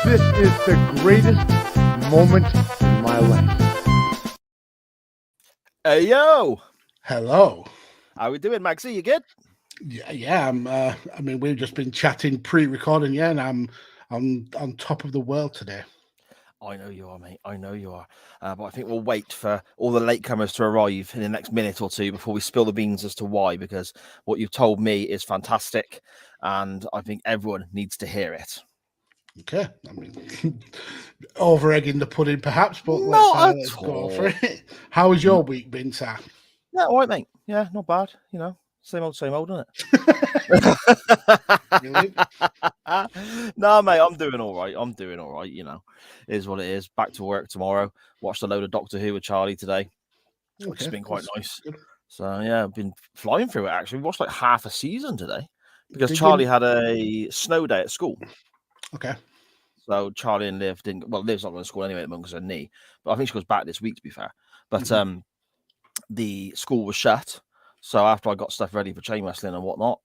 This is the greatest moment in my life. Hey, yo. Hello. How we doing, Maxie? You good? Yeah. I mean, we've just been chatting pre-recording, and I'm on top of the world today. I know you are, mate. I know you are. But I think we'll wait for all the latecomers to arrive in the next minute or two before we spill the beans as to why, because what you've told me is fantastic, and I think everyone needs to hear it. Okay. I mean, over egging the pudding, perhaps, but let's go for it. How has your week been, sir? Yeah, all right, mate. Yeah, not bad. You know, same old, isn't it? No, mate, I'm doing all right. You know, it is what it is. Back to work tomorrow. Watched a load of Doctor Who with Charlie today, which has been quite nice. Good. So yeah, I've been flying through it. Actually, we watched like half a season today because Charlie had a snow day at school. Okay. So Charlie and Liv didn't. Well, Liv's not going to school anyway at the moment because of her knee, but I think she goes back this week, to be fair. But the school was shut. So after I got stuff ready for chain wrestling and whatnot,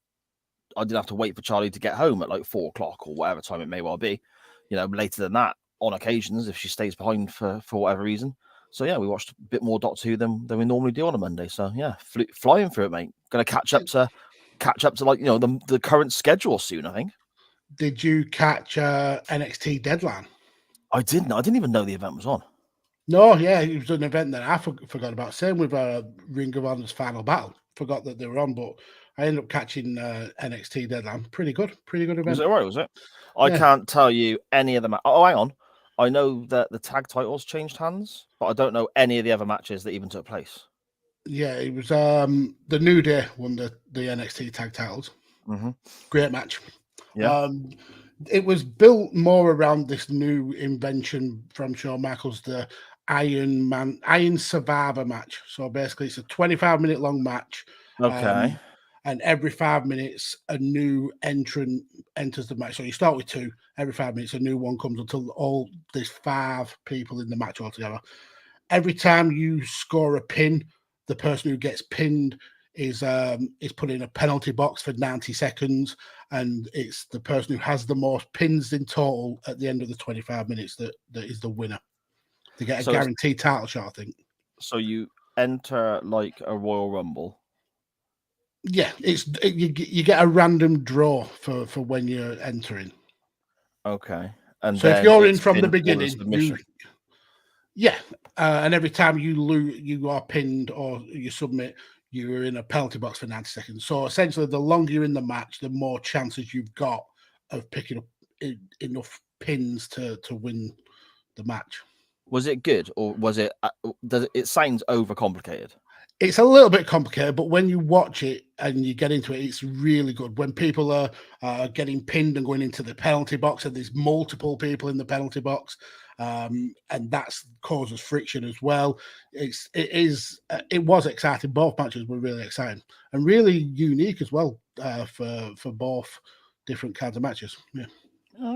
I didn't have to wait for Charlie to get home at like 4 o'clock or whatever time it may well be. You know, later than that on occasions if she stays behind for whatever reason. So yeah, we watched a bit more Doctor Who than we normally do on a Monday. So yeah, flying through it, mate. Going to catch up to like, you know, the current schedule soon, I think. Did you catch NXT Deadline? I didn't. I didn't even know the event was on. No, yeah, it was an event that I forgot about. Same with Ring of Honor's Final Battle. Forgot that they were on, but I ended up catching NXT Deadline. Pretty good event. Was it right? Was it? I can't tell you any of them. Oh, hang on. I know that the tag titles changed hands, but I don't know any of the other matches that even took place. Yeah, it was the New Day won the NXT tag titles. Mm-hmm. Great match. Yeah. It was built more around this new invention from Shawn Michaels, the Iron Survivor match. So basically, it's a 25-minute long match. Okay. And every 5 minutes, a new entrant enters the match. So you start with 2. Every 5 minutes, a new one comes until there's 5 people in the match altogether. Every time you score a pin, the person who gets pinned is put in a penalty box for 90 seconds, and it's the person who has the most pins in total at the end of the 25 minutes that is the winner. They get a guaranteed title shot, I think. So you enter like a Royal Rumble. Yeah, you get a random draw for when you're entering. Okay, and so if you're in from the beginning, and every time you lose, you are pinned or you submit, you're in a penalty box for 90 seconds. So essentially, the longer you're in the match, the more chances you've got of picking up enough pins to win the match. Was it good, or was it? It sounds overcomplicated. It's a little bit complicated, but when you watch it and you get into it, it's really good. When people are getting pinned and going into the penalty box, and there's multiple people in the penalty box, and that causes friction as well. It was exciting. Both matches were really exciting and really unique as well for both different kinds of matches. Yeah.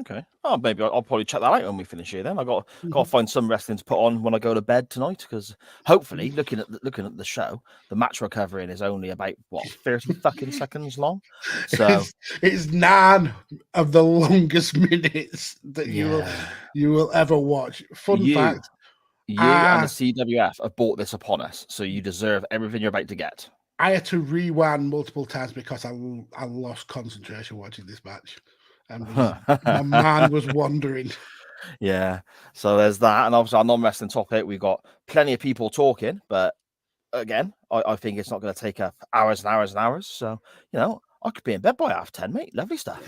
Okay. Oh, maybe I'll probably check that out when we finish here. Then I got to find some wrestling to put on when I go to bed tonight, because hopefully, looking at the show, the match we're covering is only about 30 fucking seconds long. So it's 9 of the longest minutes that you will ever watch. Fun fact: you and the CWF have brought this upon us, so you deserve everything you're about to get. I had to rewind multiple times because I lost concentration watching this match. And my mind was wandering. Yeah, so there's that, and obviously our non-wrestling topic, we've got plenty of people talking, but again, I think it's not going to take up hours and hours and hours. So you know, I could be in bed by 10:30, mate. Lovely stuff.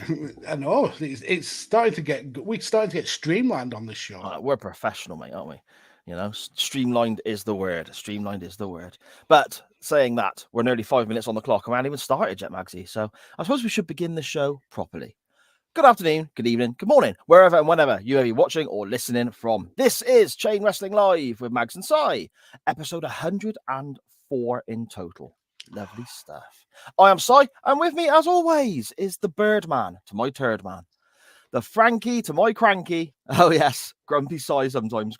I know it's starting to get streamlined on this show. We're professional, mate, aren't we? You know, streamlined is the word. Streamlined is the word. But saying that, we're nearly 5 minutes on the clock, and we haven't even started yet, Magsy. So I suppose we should begin the show properly. Good afternoon, good evening, good morning, wherever and whenever you may be watching or listening from. This is Chain Wrestling Live with Mags and Si, episode 104 in total. Lovely stuff. I am Si, and with me, as always, is the Birdman to my Turd Man, the Frankie to my Cranky. Oh yes, Grumpy Si sometimes,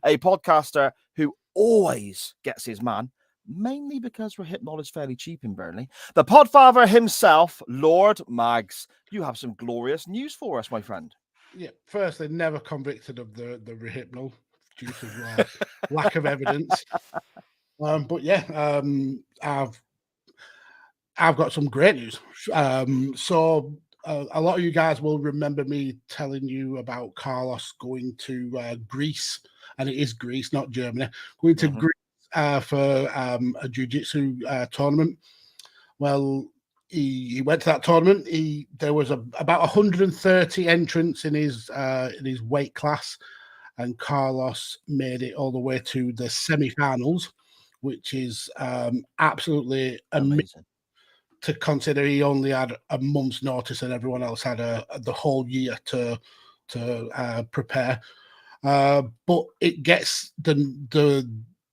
a podcaster who always gets his man, mainly because we're hypnologed fairly cheap in Burnley. The Podfather himself, Lord Mags. You have some glorious news for us, my friend. Yeah, firstly, never convicted of the rehypnol due to lack of evidence. But yeah, I've got some great news. So a lot of you guys will remember me telling you about Carlos going to Greece, and it is Greece, not Germany. Going to Greece for a jiu-jitsu tournament. Well, he went to that tournament. There was about 130 entrants in his weight class, and Carlos made it all the way to the semi-finals, which is absolutely amazing to consider. He only had a month's notice, and everyone else had the whole year to prepare. But it gets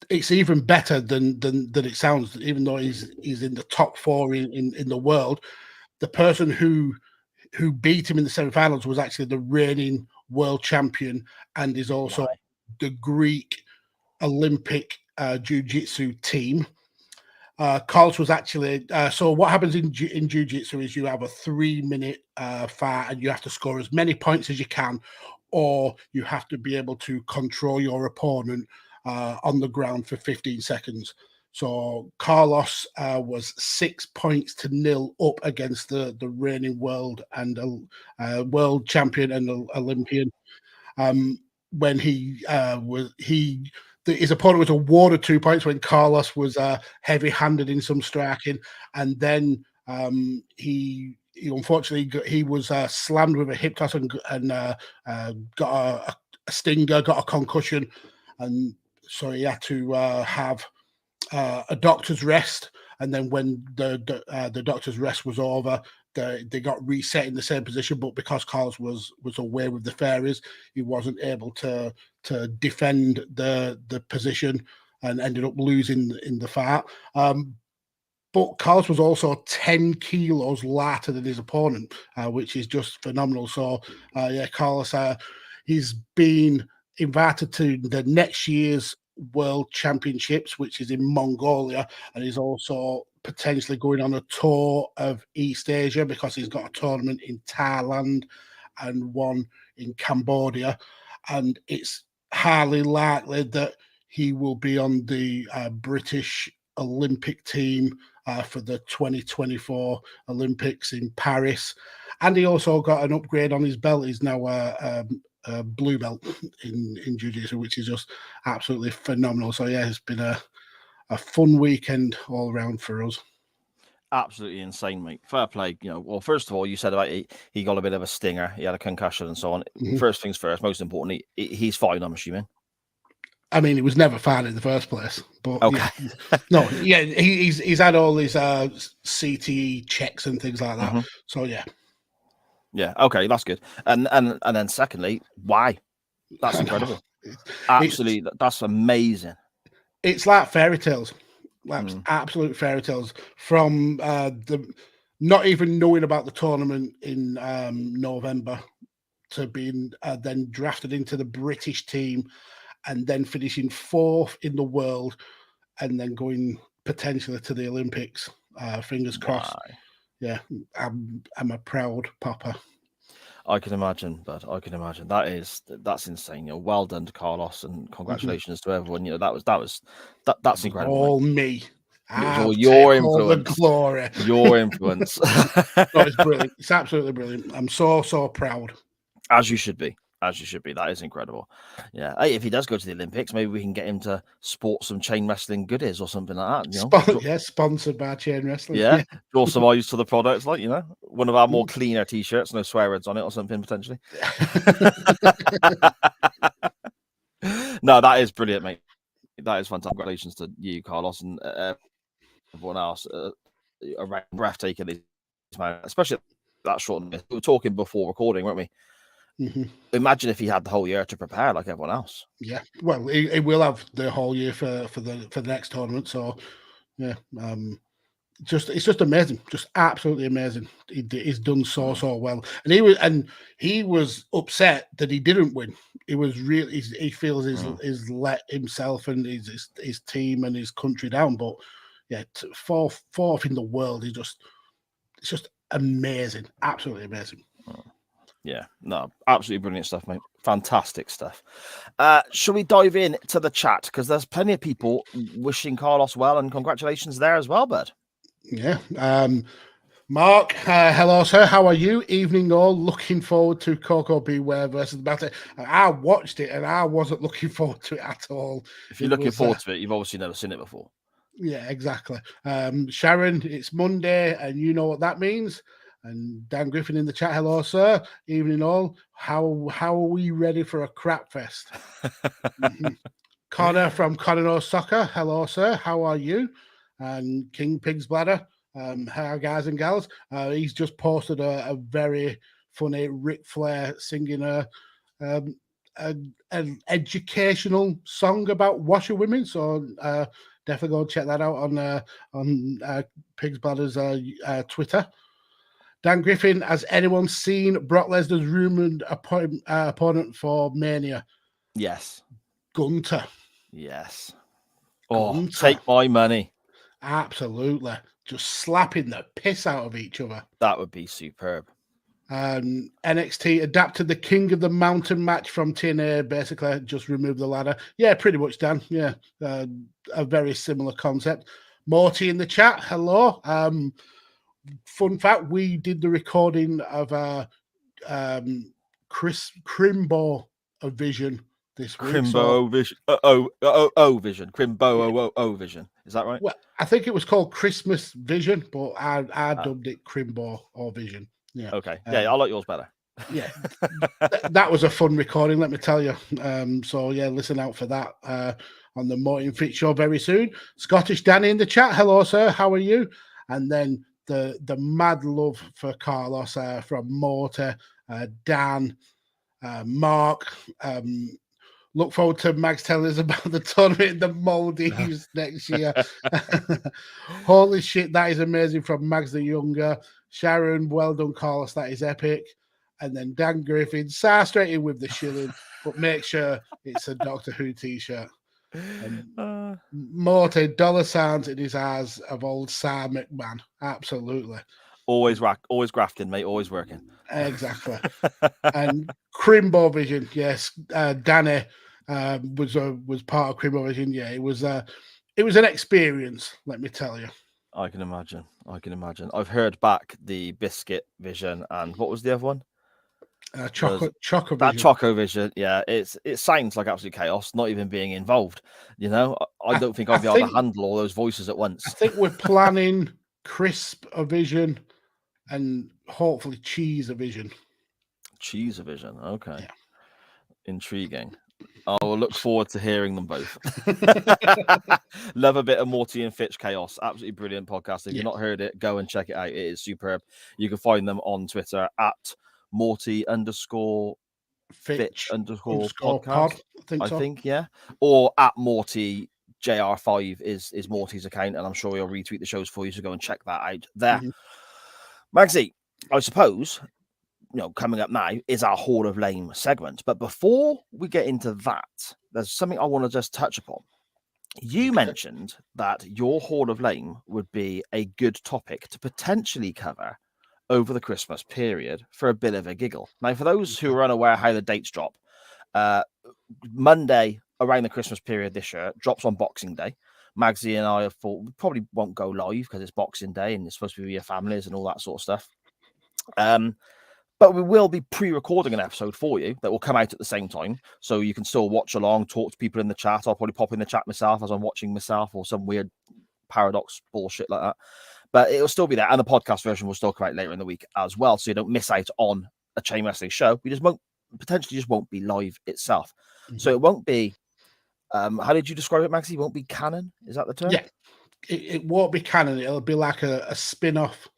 it's even better than it sounds. Even though he's in the top 4 in the world, the person who beat him in the semi-finals was actually the reigning world champion, and is also the Greek Olympic jiu-jitsu team. Carlos was actually so what happens in jiu-jitsu is you have a 3-minute fight, and you have to score as many points as you can, or you have to be able to control your opponent on the ground for 15 seconds. So Carlos was 6-0 up against the reigning world and world champion and Olympian. When his opponent was awarded 2 points when Carlos was heavy-handed in some striking, and then he unfortunately he was slammed with a hip toss and got a stinger, got a concussion, and so he had to have a doctor's rest. And then when the doctor's rest was over, they got reset in the same position, but because Carlos was away with the fairies, he wasn't able to defend the position and ended up losing in the fight. But Carlos was also 10 kilos lighter than his opponent, which is just phenomenal. So, yeah, Carlos, he's been invited to the next year's World Championships, which is in Mongolia, and he's also potentially going on a tour of East Asia because he's got a tournament in Thailand and one in Cambodia, and it's highly likely that he will be on the British Olympic team for the 2024 Olympics in Paris. And he also got an upgrade on his belt. He's now a blue belt in jiu-jitsu, which is just absolutely phenomenal. So yeah, it's been a fun weekend all around for us. Absolutely insane, mate. Fair play. Well, first of all, you said about he got a bit of a stinger, he had a concussion and so on. First things first, most importantly, he's fine, I'm assuming. I mean, it was never fine in the first place, but okay. He's had all these CTE checks and things like that. So yeah, okay, that's good. And then secondly, why? That's incredible. Absolutely, that's amazing. It's like fairy tales, absolute fairy tales. From the not even knowing about the tournament in November to being then drafted into the British team, and then finishing 4th in the world, and then going potentially to the Olympics. Fingers crossed. Yeah, I'm a proud papa. I can imagine, but that's insane. Well done to Carlos, and congratulations to everyone. That's incredible. All me. It was all your influence. All the glory. Your influence. No, it's brilliant. It's absolutely brilliant. I'm so proud. As you should be. That is incredible. Yeah. Hey, if he does go to the Olympics, maybe we can get him to sport some chain wrestling goodies or something like that. Sponsored by Chain Wrestling. Yeah. Draw some eyes to the products, like, one of our more cleaner t-shirts, no swear words on it or something, potentially. No, that is brilliant, mate. That is fantastic. Congratulations to you, Carlos, and everyone else. Around breathtaking, especially that short. We were talking before recording, weren't we? Imagine if he had the whole year to prepare like everyone else. Yeah, well, he will have the whole year for the next tournament. So yeah, it's just amazing, just absolutely amazing. He's done so well, and he was upset that he didn't win. He was really he feels he's let himself and his team and his country down. But yeah, fourth in the world, it's just amazing, absolutely amazing. Yeah, no, absolutely brilliant stuff, mate. Fantastic stuff. Shall we dive in to the chat? Because there's plenty of people wishing Carlos well, and congratulations there as well, bud. Yeah. Mark, hello, sir. How are you? Evening all. Looking forward to Koko B Ware versus Mountie. I watched it and I wasn't looking forward to it at all. If you're looking forward to it, you've obviously never seen it before. Yeah, exactly. Sharon, it's Monday, and you know what that means. And Dan Griffin in the chat, hello, sir. Evening all. How are we ready for a crap fest? Connor from Connor Soccer, hello, sir. How are you? And King Pig's Bladder, hi guys and gals. He's just posted a very funny Ric Flair singing an educational song about washerwomen. So definitely go check that out on Pig's Bladder's Twitter. Dan Griffin, has anyone seen Brock Lesnar's rumored opponent for Mania? Yes. Gunter. Yes. Oh, Gunter. take my money. Absolutely. Just slapping the piss out of each other. That would be superb. NXT adapted the King of the Mountain match from TNA, basically just removed the ladder. Yeah, pretty much, Dan. Yeah, a very similar concept. Morty in the chat, hello. Fun fact, we did the recording of Chris Crimbo of Vision this week. Crimbo Vision. Vision. Crimbo Vision. Is that right? Well, I think it was called Christmas Vision, but I dubbed it Crimbo or Vision. Yeah. Okay. Yeah, I like yours better. Yeah. That was a fun recording, let me tell you. So yeah, listen out for that on the Morty Fit Show very soon. Scottish Danny in the chat. Hello, sir. How are you? And then the mad love for Carlos from Morty, Dan, Mark. Look forward to Max telling us about the tournament in the Maldives next year. Holy shit, that is amazing from Max the Younger. Sharon, well done, Carlos. That is epic. And then Dan Griffin, straight in with the shilling, but make sure it's a Doctor Who t-shirt. Morty, dollar signs in his eyes of old Sam McMahon. Absolutely. Always grafting, mate. Always working. Exactly. And Crimbo Vision, yes. Danny was part of Crimbo Vision. Yeah, it was an experience, let me tell you. I can imagine. I've heard back the Biscuit Vision, and what was the other one? Choco Vision. That Choco Vision, yeah. It sounds like absolute chaos, not even being involved. You know, I don't think I'll be able to handle all those voices at once. I think we're planning Crisp a Vision and hopefully Cheese a Vision. Cheese a Vision, okay. Yeah. Intriguing. I will look forward to hearing them both. Love a bit of Morty and Fitch chaos. Absolutely brilliant podcast. If you've not heard it, go and check it out. It is superb. You can find them on Twitter at Morty_Fitch_ podcast. I think, yeah. Or at Morty JR5 is Morty's account, and I'm sure he'll retweet the shows for you, so go and check that out there. Magsy, I suppose, coming up now is our Hall of Lame segment. But before we get into that, there's something I want to just touch upon. You mentioned that your Hall of Lame would be a good topic to potentially cover over the Christmas period for a bit of a giggle. Now, for those who are unaware how the dates drop, Monday around the Christmas period this year drops on Boxing Day. Magsy and I have thought we probably won't go live because it's Boxing Day and it's supposed to be with your families and all that sort of stuff. But we will be pre-recording an episode for you that will come out at the same time. So you can still watch along, talk to people in the chat. I'll probably pop in the chat myself as I'm watching myself or some weird paradox bullshit like that. But it'll still be there. And the podcast version will still come out later in the week as well. So you don't miss out on a Chain Wrestling show. We just won't be live itself. So it won't be, how did you describe it, Maxie? It won't be canon? Is that the term? Yeah. It won't be canon. It'll be like a spin-off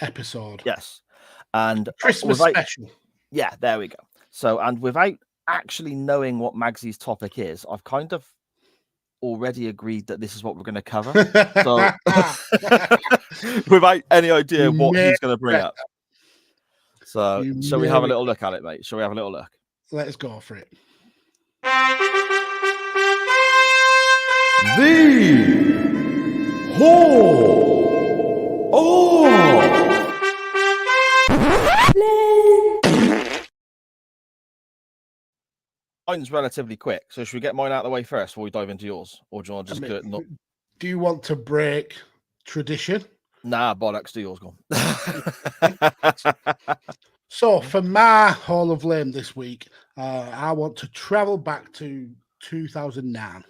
episode. Yes. And Christmas special. Yeah, there we go. So, and without actually knowing what Magsy's topic is, I've kind of already agreed that this is what we're going to cover. So, without any idea what he's going to bring up. So, shall we have a little look at it, mate? Shall we have a little look? Let's go for it. The Hall of mine's relatively quick. So should we get mine out of the way first before we dive into yours, or do you want to just go? Do you want to break tradition? Nah, bollocks. Do yours, go on. So for my Hall of Fame this week, I want to travel back to 2009.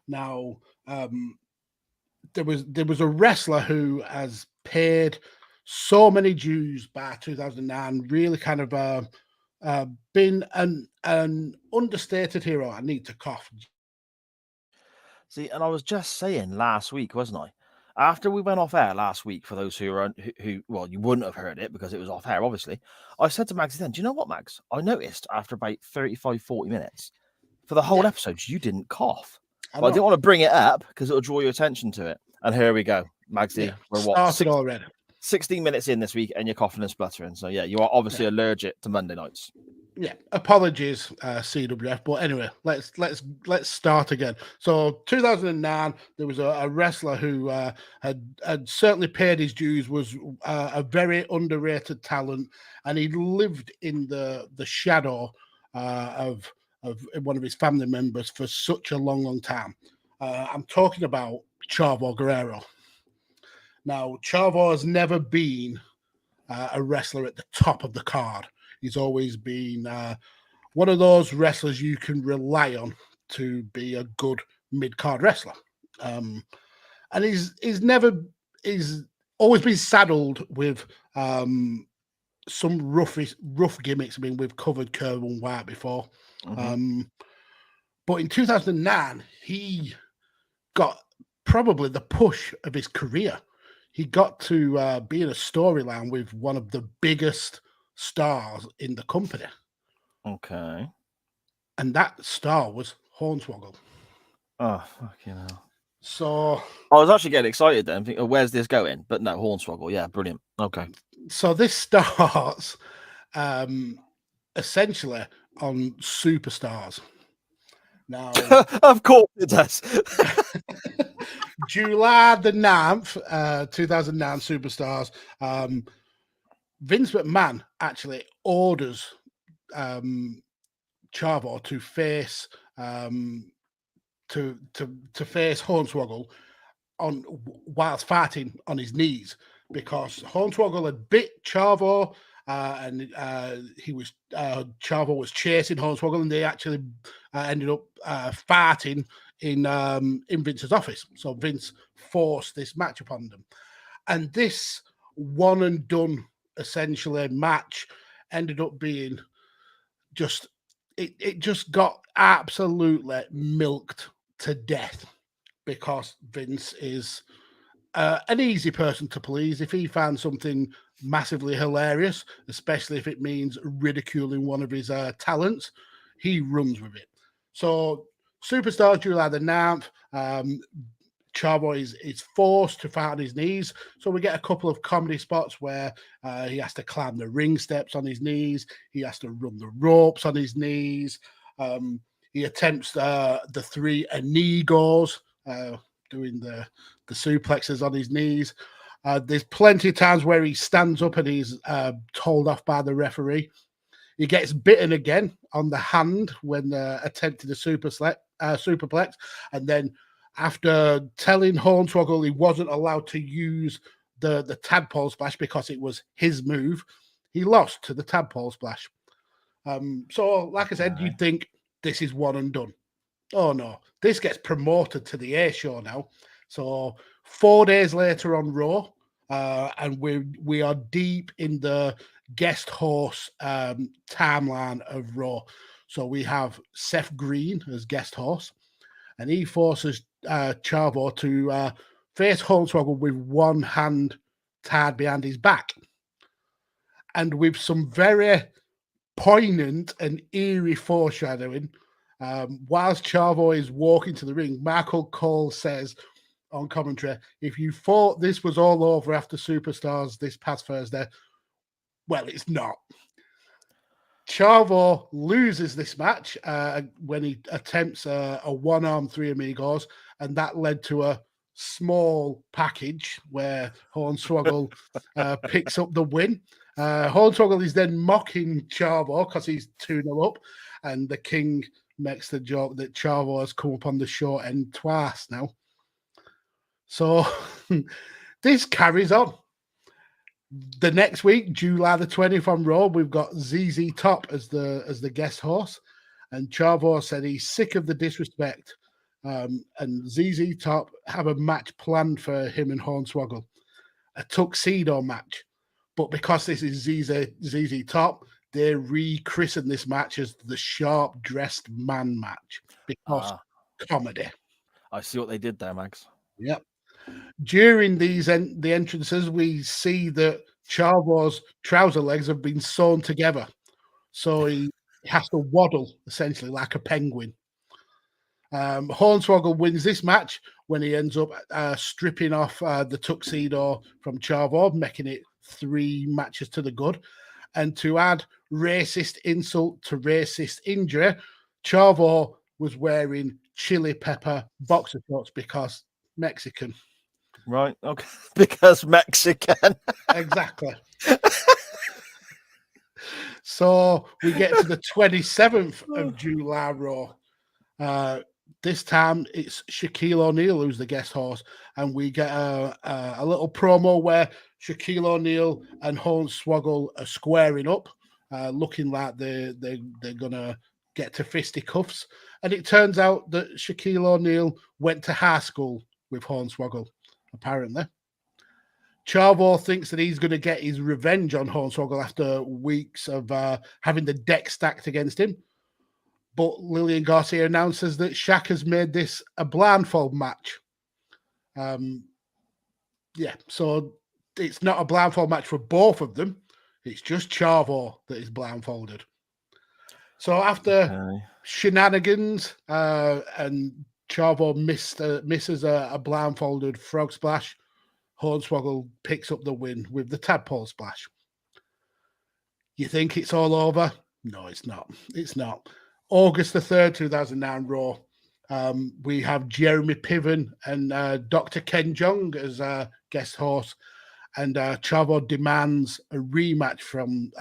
Now, there was a wrestler who has paid so many dues by 2009. Really, kind of been an understated hero. I need to cough. See, and I was just saying last week, wasn't I? After we went off air last week, for those who well, you wouldn't have heard it because it was off air, obviously. I said to Mags then, do you know what, Mags? I noticed after about 35, 40 minutes, for the whole episode, you didn't cough. But I didn't want to bring it up because it'll draw your attention to it. And here we go, Magsy. Yeah, we're what? Already. 16 minutes in this week and you're coughing and spluttering. So, yeah, you are obviously allergic to Monday nights. Yeah, apologies, CWF. But anyway, let's start again. So 2009, there was a wrestler who had certainly paid his dues, was a very underrated talent, and he lived in the shadow of one of his family members for such a long time. I'm talking about Chavo Guerrero. Now, Chavo has never been a wrestler at the top of the card. He's always been one of those wrestlers you can rely on to be a good mid-card wrestler. And he's always been saddled with some rough gimmicks. I mean, we've covered Kerwin White before. But in 2009, he got probably the push of his career. He got to be in a storyline with one of the biggest stars in the company. Okay. And that star was Hornswoggle. Oh, fucking hell. So I was actually getting excited then, thinking, where's this going? But no, Hornswoggle, yeah, brilliant. Okay. So this starts essentially on Superstars. Now, of course it does. July the 9th, 2009 Superstars. Vince McMahon actually orders Chavo to face to face Hornswoggle whilst fighting on his knees, because Hornswoggle had bit Chavo and Chavo was chasing Hornswoggle, and they actually ended up fighting in Vince's office. So Vince forced this match upon them, and this one and done essentially match ended up being just it just got absolutely milked to death, because Vince is an easy person to please. If he finds something massively hilarious, especially if it means ridiculing one of his talents, he runs with it. So Superstar July the 9th, Chavo is forced to fight on his knees. So we get a couple of comedy spots where he has to climb the ring steps on his knees. He has to run the ropes on his knees. He attempts the three amigos, doing the suplexes on his knees. There's plenty of times where he stands up and he's told off by the referee. He gets bitten again on the hand when attempting the superplex, and then after telling Hornswoggle he wasn't allowed to use the tadpole splash because it was his move, he lost to the tadpole splash. So, like I said, you'd think this is one and done. Oh no, this gets promoted to the A show now. So 4 days later on Raw, and we are deep in the guest host timeline of Raw. So we have Seth Green as guest host, and he forces Chavo to face Hornswoggle with one hand tied behind his back. And with some very poignant and eerie foreshadowing, whilst Chavo is walking to the ring, Michael Cole says on commentary, if you thought this was all over after Superstars this past Thursday, well, it's not. Chavo loses this match when he attempts a one-arm three amigos, and that led to a small package where Hornswoggle picks up the win. Hornswoggle is then mocking Chavo because he's 2-0 up, and the king makes the joke that Chavo has come up on the short end twice now. So this carries on. The next week, July the 20th on Raw, we've got ZZ Top as the guest host, and Chavo said he's sick of the disrespect. And ZZ Top have a match planned for him and Hornswoggle, a tuxedo match. But because this is ZZ Top, they rechristened this match as the Sharp Dressed Man match because comedy. I see what they did there, Mags. Yep. During the entrances, we see that Chavo's trouser legs have been sewn together, so he has to waddle essentially like a penguin. Hornswoggle wins this match when he ends up stripping off the tuxedo from Chavo, making it 3 matches to the good. And to add racist insult to racist injury, Chavo was wearing chili pepper boxer shorts because Mexican. Right, okay. Because Mexican. Exactly. So we get to the 27th of July Raw. This time it's Shaquille O'Neal who's the guest host, and we get a little promo where Shaquille O'Neal and Hornswoggle are squaring up, looking like they're gonna get to fisticuffs. And it turns out that Shaquille O'Neal went to high school with Hornswoggle, apparently. Chavo thinks that he's going to get his revenge on Hornswoggle after weeks of having the deck stacked against him. But Lillian Garcia announces that Shaq has made this a blindfold match. So it's not a blindfold match for both of them. It's just Chavo that is blindfolded. So after shenanigans and Chavo misses a blindfolded frog splash, Hornswoggle picks up the win with the tadpole splash. You think it's all over? No, it's not. It's not. August the 3rd, 2009 Raw. We have Jeremy Piven and Dr. Ken Jeong as guest hosts, and Chavo demands a rematch from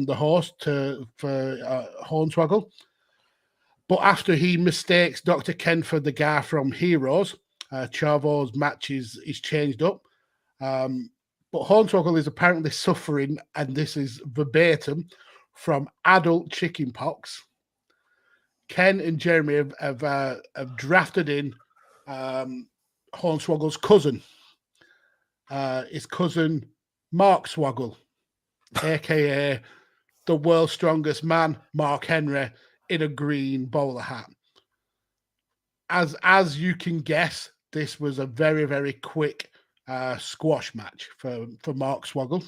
the host for Hornswoggle. But after he mistakes Dr. Ken for the guy from Heroes, Chavo's match is changed up. But Hornswoggle is apparently suffering, and this is verbatim, from adult chicken pox. Ken and Jeremy have drafted in Hornswoggle's cousin. His cousin, Mark Swoggle, a.k.a. the world's strongest man, Mark Henry, in a green bowler hat. As you can guess, this was a very, very quick squash match for Mark Swoggle.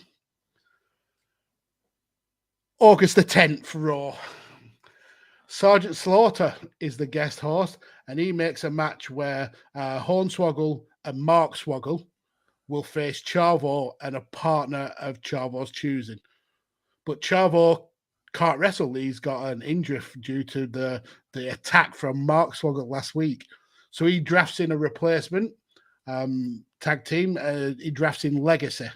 August the 10th, Raw. Sergeant Slaughter is the guest host, and he makes a match where Hornswoggle and Mark Swoggle will face Chavo and a partner of Chavo's choosing. But Chavo can't wrestle. He's got an injury due to the attack from Mark Swoggle last week. So he drafts in a replacement tag team. He drafts in Legacy,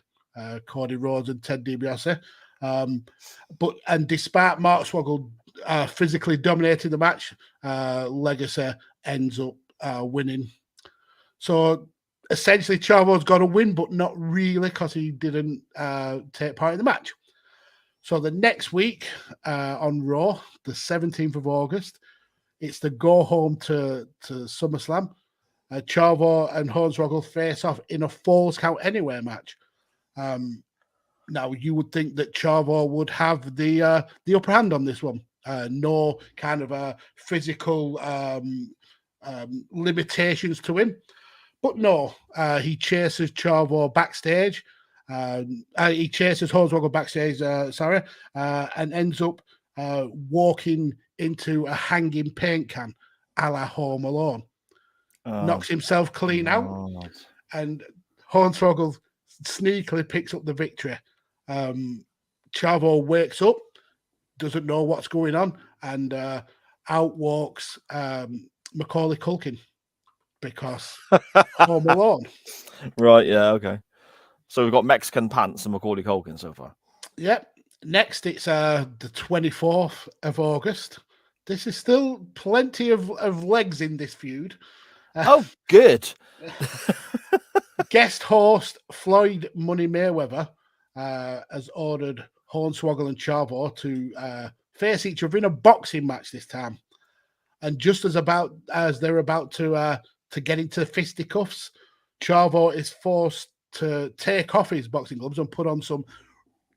Cody Rhodes and Ted DiBiase. But despite Mark Swoggle physically dominating the match, Legacy ends up winning. So essentially, Chavo's got to win, but not really because he didn't take part in the match. So the next week on Raw, the 17th of August, it's the go home to SummerSlam. Chavo and Hornswoggle face off in a Falls Count Anywhere match. Now, you would think that Chavo would have the upper hand on this one. No kind of physical limitations to him. But no, he chases Chavo backstage. He chases Hornswoggle backstage, and ends up walking into a hanging paint can a la Home Alone. Knocks himself clean out, and Hornswoggle sneakily picks up the victory. Chavo wakes up, doesn't know what's going on, and out walks Macaulay Culkin because Home Alone. Right, yeah, okay. So we've got Mexican Pants and Macaulay Culkin so far. Yep. Next, it's the 24th of August. This is still plenty of legs in this feud. Oh, good. Guest host Floyd Money Mayweather has ordered Hornswoggle and Chavo to face each other in a boxing match this time. And just as they're about to get into fisticuffs, Chavo is forced to take off his boxing gloves and put on some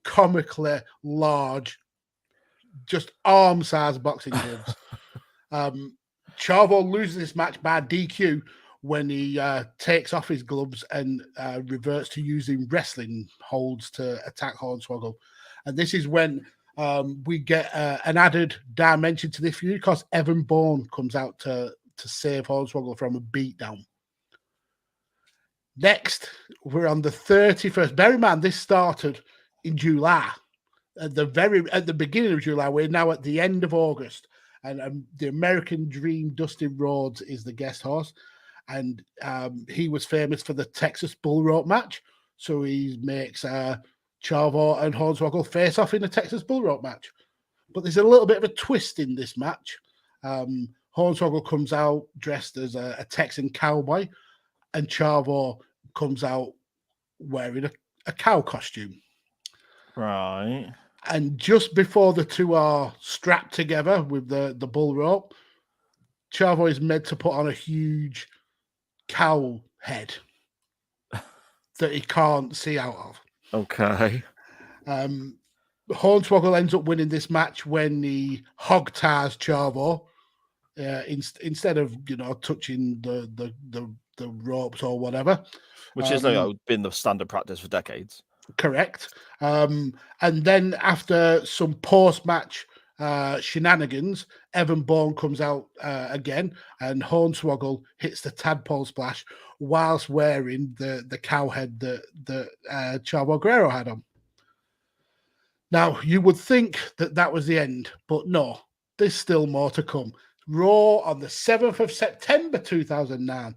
comically large, just arm-sized boxing gloves. Chavo loses this match by DQ when he takes off his gloves and reverts to using wrestling holds to attack Hornswoggle. And this is when we get an added dimension to this feud because Evan Bourne comes out to save Hornswoggle from a beatdown. Next, we're on the 31st. Bear in mind, this started in July. At the beginning of July, we're now at the end of August. And the American Dream, Dustin Rhodes, is the guest host. And he was famous for the Texas Bull Rope match. So he makes Chavo and Hornswoggle face off in a Texas Bull Rope match. But there's a little bit of a twist in this match. Hornswoggle comes out dressed as a Texan cowboy, and Chavo comes out wearing a cow costume. Right. And just before the two are strapped together with the bull rope, Chavo is meant to put on a huge cow head that he can't see out of. Okay. Hornswoggle ends up winning this match when he hog ties Chavo instead of touching the ropes or whatever, Which is been the standard practice for decades. Correct. And then after some post-match shenanigans, Evan Bourne comes out again, and Hornswoggle hits the tadpole splash whilst wearing the cow head that Chavo Guerrero had on. Now, you would think that was the end, but no, there's still more to come. Raw on the 7th of September 2009,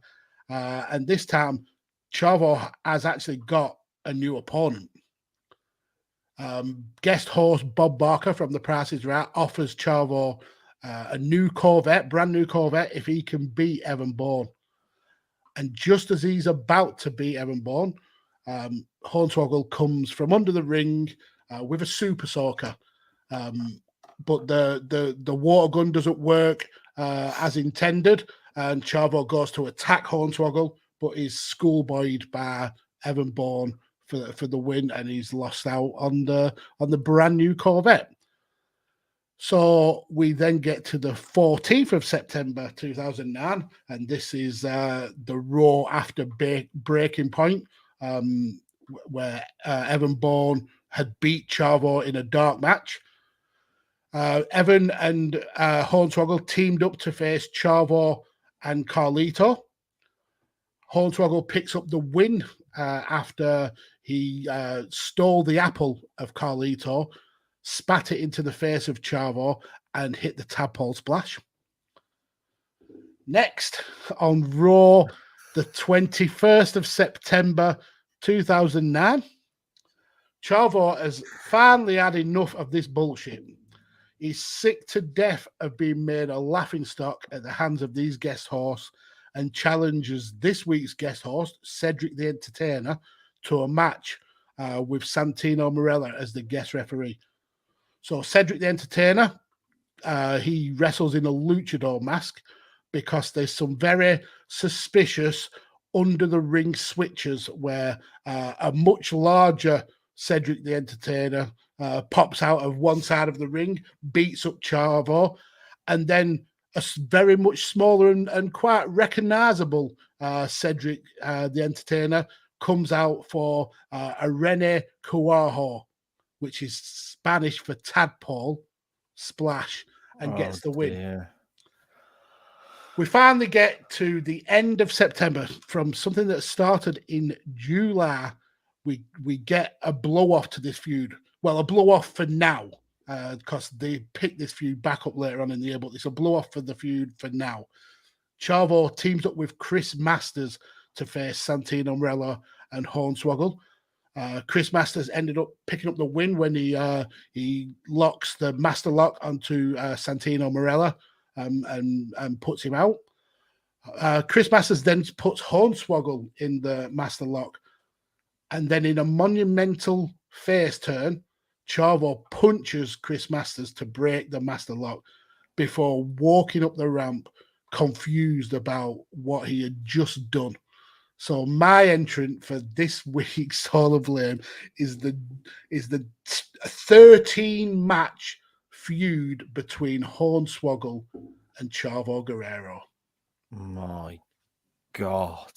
and this time Chavo has actually got a new opponent. Guest host Bob Barker from The Price is Right offers Chavo a new Corvette, brand new Corvette, if he can beat Evan Bourne. And just as he's about to beat Evan Bourne, Hornswoggle comes from under the ring with a super soaker. But the water gun doesn't work as intended, and Chavo goes to attack Hornswoggle, but is schoolboyed by Evan Bourne for the win, and he's lost out on the brand new Corvette. So we then get to the 14th of September 2009, and this is the Raw after Breaking Point, where Evan Bourne had beat Chavo in a dark match. Evan and Hornswoggle teamed up to face Chavo and Carlito. Hornswoggle picks up the win after he stole the apple of Carlito, spat it into the face of Chavo, and hit the tadpole splash. Next, on Raw, the 21st of September 2009, Chavo has finally had enough of this bullshit. He's sick to death of being made a laughingstock at the hands of these guest hosts and challenges this week's guest host, Cedric the Entertainer, to a match with Santino Marella as the guest referee. So Cedric the Entertainer, he wrestles in a luchador mask because there's some very suspicious under-the-ring switches where a much larger Cedric the Entertainer pops out of one side of the ring, beats up Chavo, and then a very much smaller and quite recognizable Cedric the Entertainer comes out for a Rene Cuajo, which is Spanish for tadpole splash, and gets the win. Dear. We finally get to the end of September. From something that started in July, we get a blow-off to this feud. Well, a blow-off for now, because they pick this feud back up later on in the year, but it's a blow-off for the feud for now. Chavo teams up with Chris Masters to face Santino Marella and Hornswoggle. Chris Masters ended up picking up the win when he locks the master lock onto Santino Marella and puts him out. Chris Masters then puts Hornswoggle in the master lock, and then in a monumental face turn, Chavo punches Chris Masters to break the master lock before walking up the ramp, confused about what he had just done. So my entrant for this week's Hall of Fame is the 13 match feud between Hornswoggle and Chavo Guerrero. My God.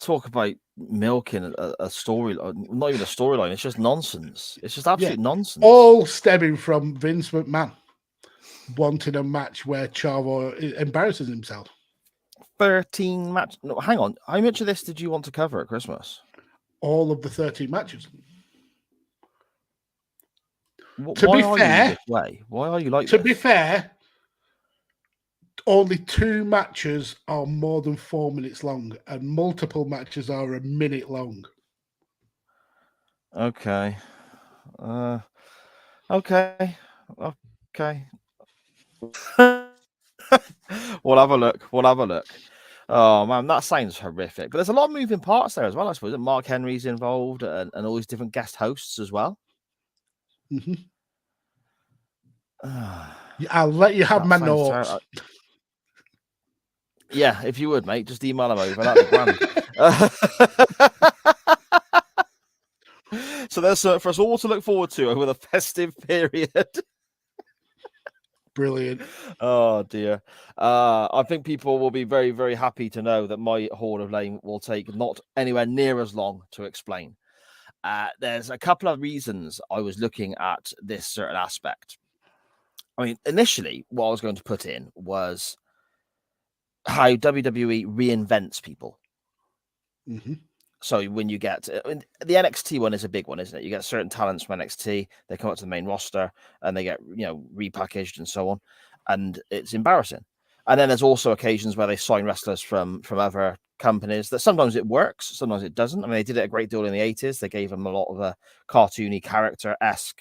Talk about milking a story, not even a storyline. It's just nonsense. It's just absolute nonsense. All stemming from Vince McMahon wanting a match where Chavo embarrasses himself. 13 match. No, hang on. How much of this did you want to cover at Christmas? All of the 13 matches. To be fair, why are you like this? To be fair, only 2 matches are more than 4 minutes long, and multiple matches are a minute long. Okay. Okay. We'll have a look. Oh man, that sounds horrific. But there's a lot of moving parts there as well, I suppose. Mark Henry's involved and all these different guest hosts as well. Mm-hmm. I'll let you have my notes. Yeah, if you would, mate, just email them over. That'd be grand. So there's for us all to look forward to over the festive period. Brilliant. Oh dear. I think people will be very, very happy to know that my Hall of Fame will take not anywhere near as long to explain. There's a couple of reasons I was looking at this certain aspect. I mean, initially, what I was going to put in was how WWE reinvents people. Mm-hmm. So when you get the NXT one is a big one, isn't it? You get certain talents from NXT, they come up to the main roster and they get, repackaged and so on. And it's embarrassing. And then there's also occasions where they sign wrestlers from other companies that sometimes it works, sometimes it doesn't. I mean, they did it a great deal in the 80s. They gave them a lot of a cartoony character-esque,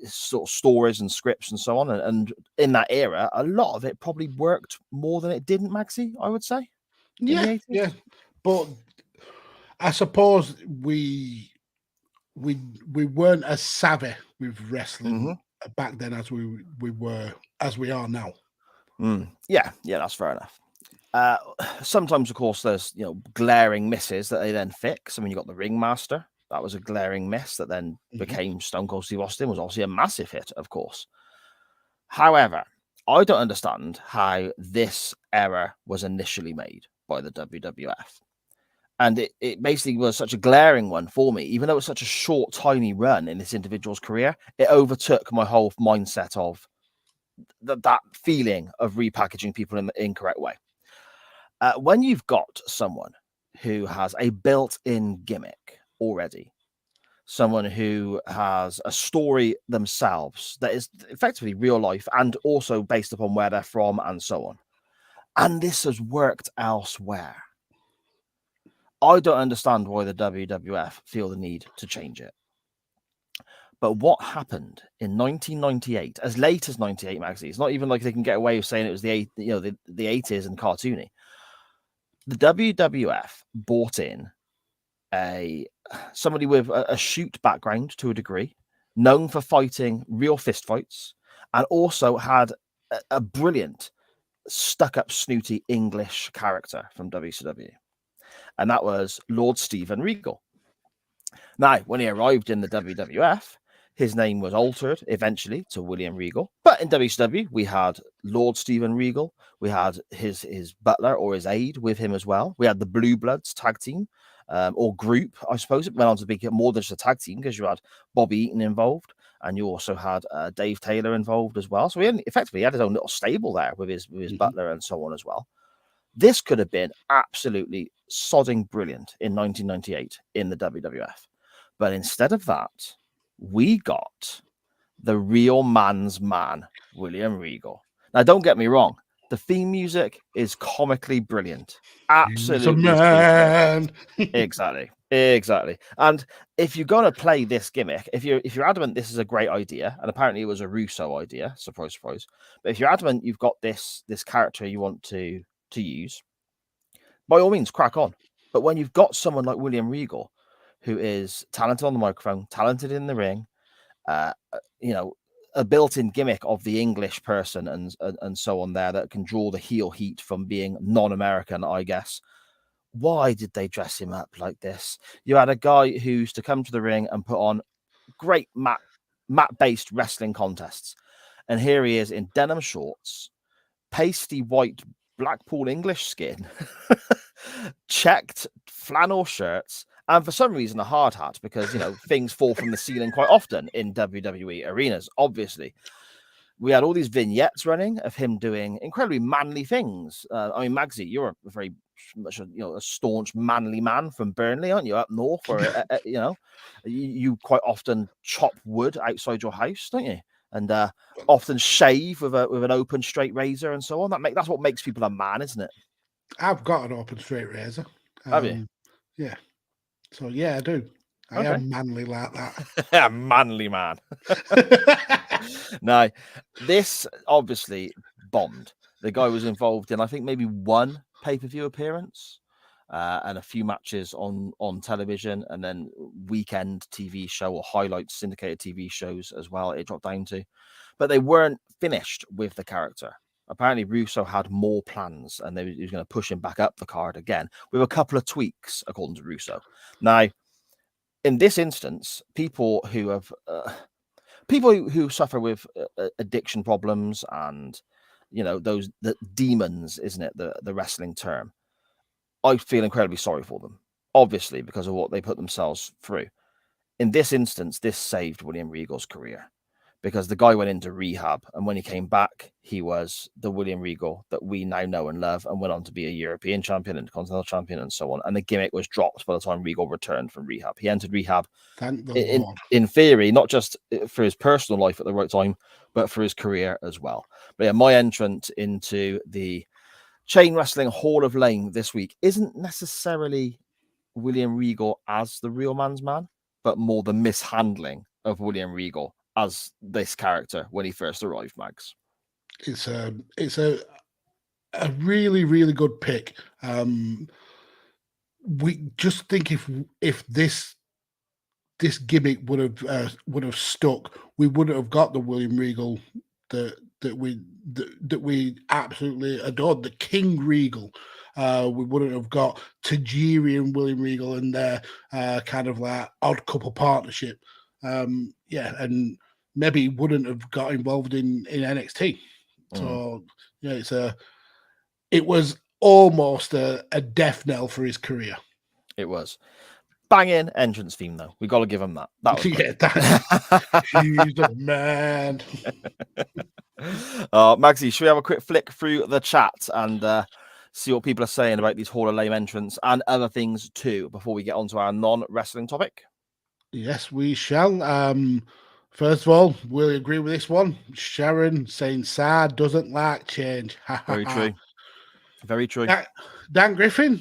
sort of stories and scripts and so on. And in that era, a lot of it probably worked more than it didn't, Maxie, I would say. Yeah. But I suppose we weren't as savvy with wrestling back then as we are now. Yeah, that's fair enough. Sometimes, of course, there's glaring misses that they then fix. I mean, you got the Ringmaster. That was a glaring miss that then became Stone Cold Steve Austin. Was obviously a massive hit, of course. However, I don't understand how this error was initially made by the WWF. And it basically was such a glaring one for me, even though it was such a short, tiny run in this individual's career. It overtook my whole mindset of that feeling of repackaging people in the incorrect way. When you've got someone who has a built-in gimmick already, someone who has a story themselves that is effectively real life and also based upon where they're from and so on, and this has worked elsewhere, I don't understand why the WWF feel the need to change it. But what happened in 1998, as late as 98, Maxie, it's not even like they can get away with saying it was the 80s and cartoony. The WWF brought in somebody with a shoot background to a degree, known for fighting real fist fights, and also had a brilliant stuck-up, snooty English character from WCW. And that was Lord Steven Regal. Now, when he arrived in the WWF, his name was altered eventually to William Regal. But in WCW, we had Lord Steven Regal. We had his butler or his aide with him as well. We had the Blue Bloods tag team or group, I suppose. It went on to be more than just a tag team because you had Bobby Eaton involved and you also had Dave Taylor involved as well. So he effectively had his own little stable there with his butler and so on as well. This could have been absolutely sodding brilliant in 1998 in the WWF. But instead of that, we got the real man's man, William Regal. Now, don't get me wrong. The theme music is comically brilliant. Absolutely. Man. Exactly. Exactly. And if you're going to play this gimmick, if you're adamant this is a great idea, and apparently it was a Russo idea, surprise, surprise. But if you're adamant you've got this character you want to use, by all means, crack on. But when you've got someone like William Regal, who is talented on the microphone, talented in the ring, you know, a built-in gimmick of the English person and so on there that can draw the heel heat from being non-American, I guess. Why did they dress him up like this? You had a guy who's to come to the ring and put on great mat-based wrestling contests. And here he is in denim shorts, pasty white Blackpool English skin, checked flannel shirts, and for some reason a hard hat, because, you know, things fall from the ceiling quite often in WWE arenas, obviously. We had all these vignettes running of him doing incredibly manly things. I mean, Magsy, you're a very much a staunch manly man from Burnley, aren't you? Up north, or you know, you quite often chop wood outside your house, don't you? And often shave with an open straight razor and so on. That's what makes people a man, isn't it? I've got an open straight razor. Have you? Yeah. So yeah, I do. I am manly like that. Manly man. No, this obviously bombed. The guy was involved in, I think, maybe one pay-per-view appearance and a few matches on television, and then weekend TV show or highlights syndicated TV shows as well. It dropped down to, but they weren't finished with the character. Apparently, Russo had more plans, and he was going to push him back up the card again with a couple of tweaks, according to Russo. Now, in this instance, people who have people who suffer with addiction problems and, you know, the demons, isn't it, the wrestling term, I feel incredibly sorry for them, obviously, because of what they put themselves through. In this instance, this saved William Regal's career, because the guy went into rehab, and when he came back, he was the William Regal that we now know and love, and went on to be a European champion and Continental champion and so on. And the gimmick was dropped by the time Regal returned from rehab. He entered rehab, in theory, not just for his personal life at the right time, but for his career as well. But yeah, my entrant into the Chain Wrestling Hall of Fame this week isn't necessarily William Regal as the real man's man, but more the mishandling of William Regal as this character when he first arrived, Mags. It's a really, really good pick. We just think if this gimmick would have stuck, we wouldn't have got the William Regal that we absolutely adored, the King Regal. We wouldn't have got Tajiri and William Regal and their kind of like odd couple partnership. And maybe wouldn't have got involved in NXT. So yeah, it was almost a death knell for his career. It was. Banging entrance theme, though. We got to give him that. That was he's a man. Magsy, should we have a quick flick through the chat and see what people are saying about these Hall of Fame entrants and other things too before we get on to our non-wrestling topic? Yes, we shall. First of all, we'll agree with this one. Sharon saying Sad doesn't like change. Very true. Very true. Dan Griffin,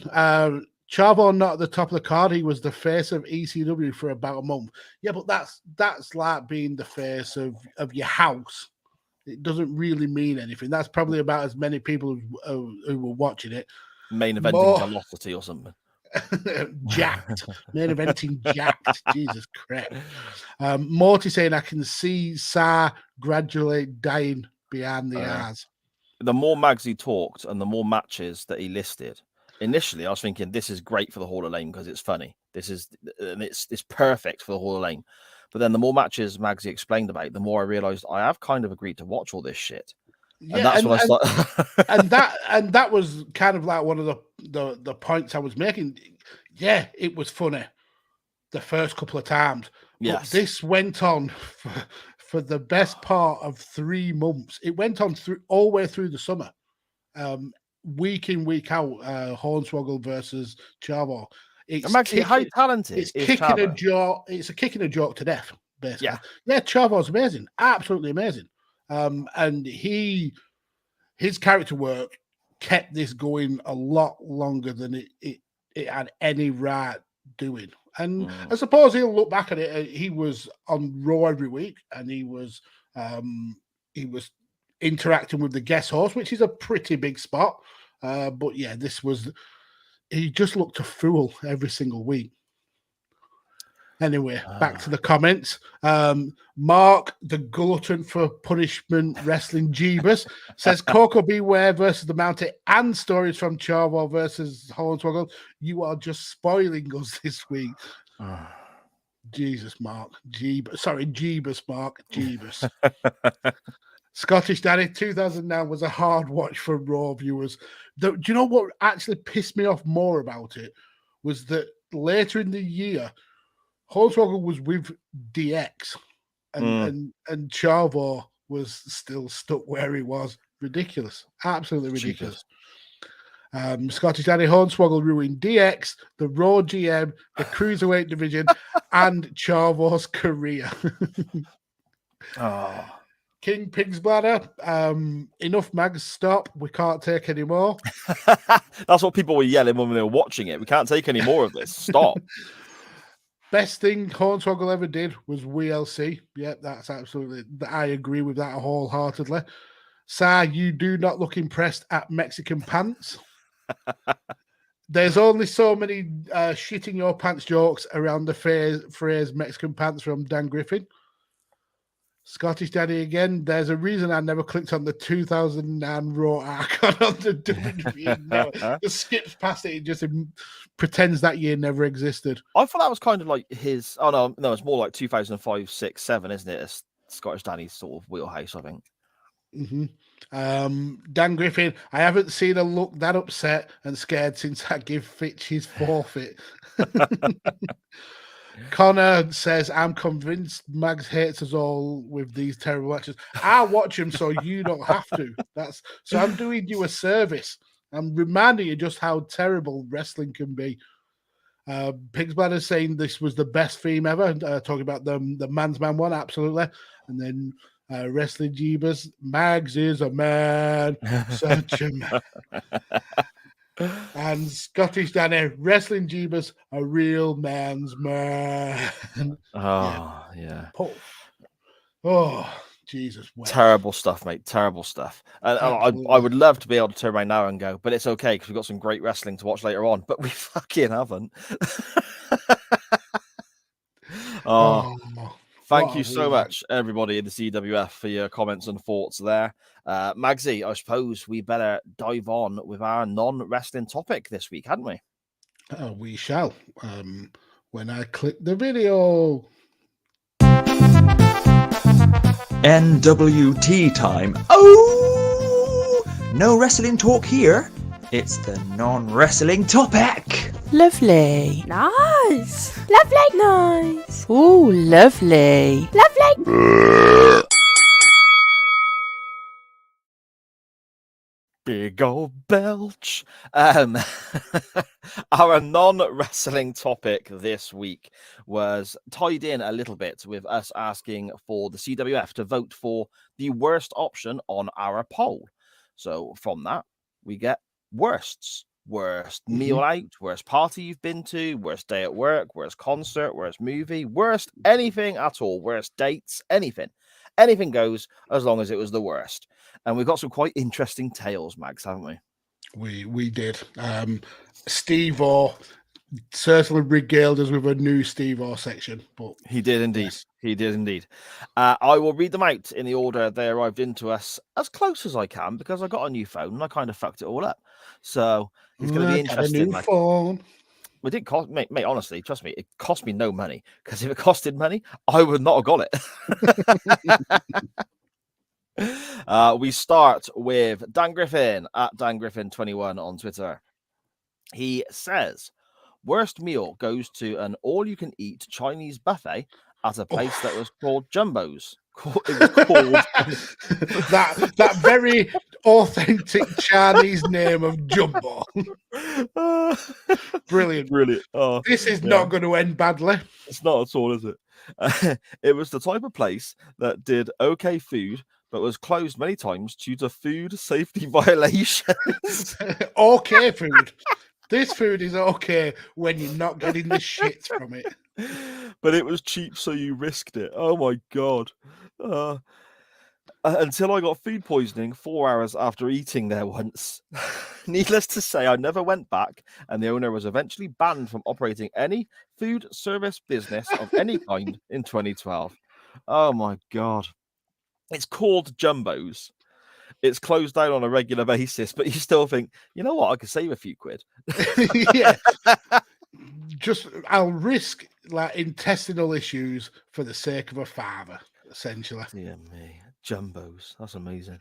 Chavo not at the top of the card. He was the face of ECW for about a month. Yeah, but that's like being the face of your house. It doesn't really mean anything. That's probably about as many people who were watching it. Main eventing velocity or something. Jacked. Main eventing jacked. Jesus Christ. Morty saying, I can see Sa gradually dying behind the eyes. The more Magsy talked and the more matches that he listed, initially I was thinking this is great for the Hall of Fame because it's funny. It's perfect for the Hall of Fame. But then the more matches Magsy explained about, the more I realized I have kind of agreed to watch all this shit. Yeah, and that's when I started. and that was kind of like one of the points I was making. Yeah, it was funny the first couple of times. Yes. But this went on for the best part of 3 months. It went on all the way through the summer. Week in, week out, Hornswoggle versus Chavo. Magsy, how talented it's kicking Chavo? A joke. It's a kicking a joke to death, basically. Yeah, Chavo's amazing, absolutely amazing. And his character work kept this going a lot longer than it had any right doing. And I suppose he'll look back at it. He was on Raw every week, and he was interacting with the guest host, which is a pretty big spot. But yeah, he just looked a fool every single week. Anyway, back to the comments. Mark, the glutton for punishment wrestling Jeebus, says Koko B Ware versus the Mountie and stories from Chavo versus Hornswoggle. You are just spoiling us this week. Jesus, Mark. Jeebus, Mark. Jeebus. Scottish Daddy, 2009 was a hard watch for Raw viewers. Do you know what actually pissed me off more about it? Was that later in the year, Hornswoggle was with DX and Chavo was still stuck where he was. Ridiculous. Absolutely ridiculous. Scottish Daddy, Hornswoggle ruined DX, the Raw GM, the Cruiserweight division, and Chavo's career. King Pig's Bladder, enough, Mags, stop. We can't take any more. That's what people were yelling when they were watching it. We can't take any more of this. Stop. Best thing Hornswoggle ever did was WLC. Yep, that's absolutely. I agree with that wholeheartedly. Sir, you do not look impressed at Mexican pants. There's only so many shitting your pants jokes around the phrase Mexican pants from Dan Griffin. Scottish Daddy again. There's a reason I never clicked on the 2009 Raw icon on the WWE. Just skips past it. It just pretends that year never existed. I thought that was kind of like his. Oh no, it's more like 2005, 6, 7, isn't it? It's Scottish Daddy's sort of wheelhouse, I think. Dan Griffin. I haven't seen her look that upset and scared since I give Fitch his forfeit. Connor says, I'm convinced Mags hates us all with these terrible actions. I watch him so you don't have to. So I'm doing you a service. I'm reminding you just how terrible wrestling can be. Pig's Bladder saying this was the best theme ever. Talking about the Man's Man one, absolutely. And then Wrestling Jeebus, Mags is a man, such a man. And Scottish Danny, Wrestling Jeebus, a real man's man. Yeah. Oh, Jesus. Wow. Terrible stuff, mate. Terrible stuff. And I would love to be able to turn around now and go, but it's okay because we've got some great wrestling to watch later on. But we fucking haven't. Thank you so much, everybody in the CWF, for your comments and thoughts there. Magsy, I suppose we better dive on with our non-wrestling topic this week, hadn't we? We shall. When I click the video. NWT time. Oh! No wrestling talk here. It's the non-wrestling topic. Lovely. Nice. Lovely. Nice. Oh, lovely. Lovely. Big old belch. Our non-wrestling topic this week was tied in a little bit with us asking for the CWF to vote for the worst option on our poll. So from that, we get worsts. Worst meal out, worst party you've been to, worst day at work, worst concert, worst movie, worst anything at all, worst dates, anything. Anything goes as long as it was the worst. And we've got some quite interesting tales, Mags, haven't we? We did. Steve-O certainly regaled us with a new Steve-O section. But he did indeed. Yes. He did indeed. I will read them out in the order they arrived into us as close as I can because I got a new phone and I kind of fucked it all up. So it's going to be interesting. A new phone. It did cost, mate, honestly, trust me, it cost me no money because if it costed money, I would not have got it. We start with Dan Griffin at Dan Griffin 21 on Twitter. He says, worst meal goes to an all-you-can-eat Chinese buffet at a place that was called Jumbo's. It was called that very authentic Chinese name of Jumbo. Brilliant. This is not going to end badly. It's not at all, is it? It was the type of place that did okay food, but was closed many times due to food safety violations. Okay food. This food is okay when you're not getting the shits from it. But it was cheap, so you risked it. Oh my god. Until I got food poisoning 4 hours after eating there once. Needless to say, I never went back, and the owner was eventually banned from operating any food service business of any kind in 2012. Oh my god. It's called Jumbo's. It's closed down on a regular basis, but you still think, you know what, I could save a few quid. Yeah. Just I'll risk like intestinal issues for the sake of a father, essentially. Dear me. Jumbo's. That's amazing.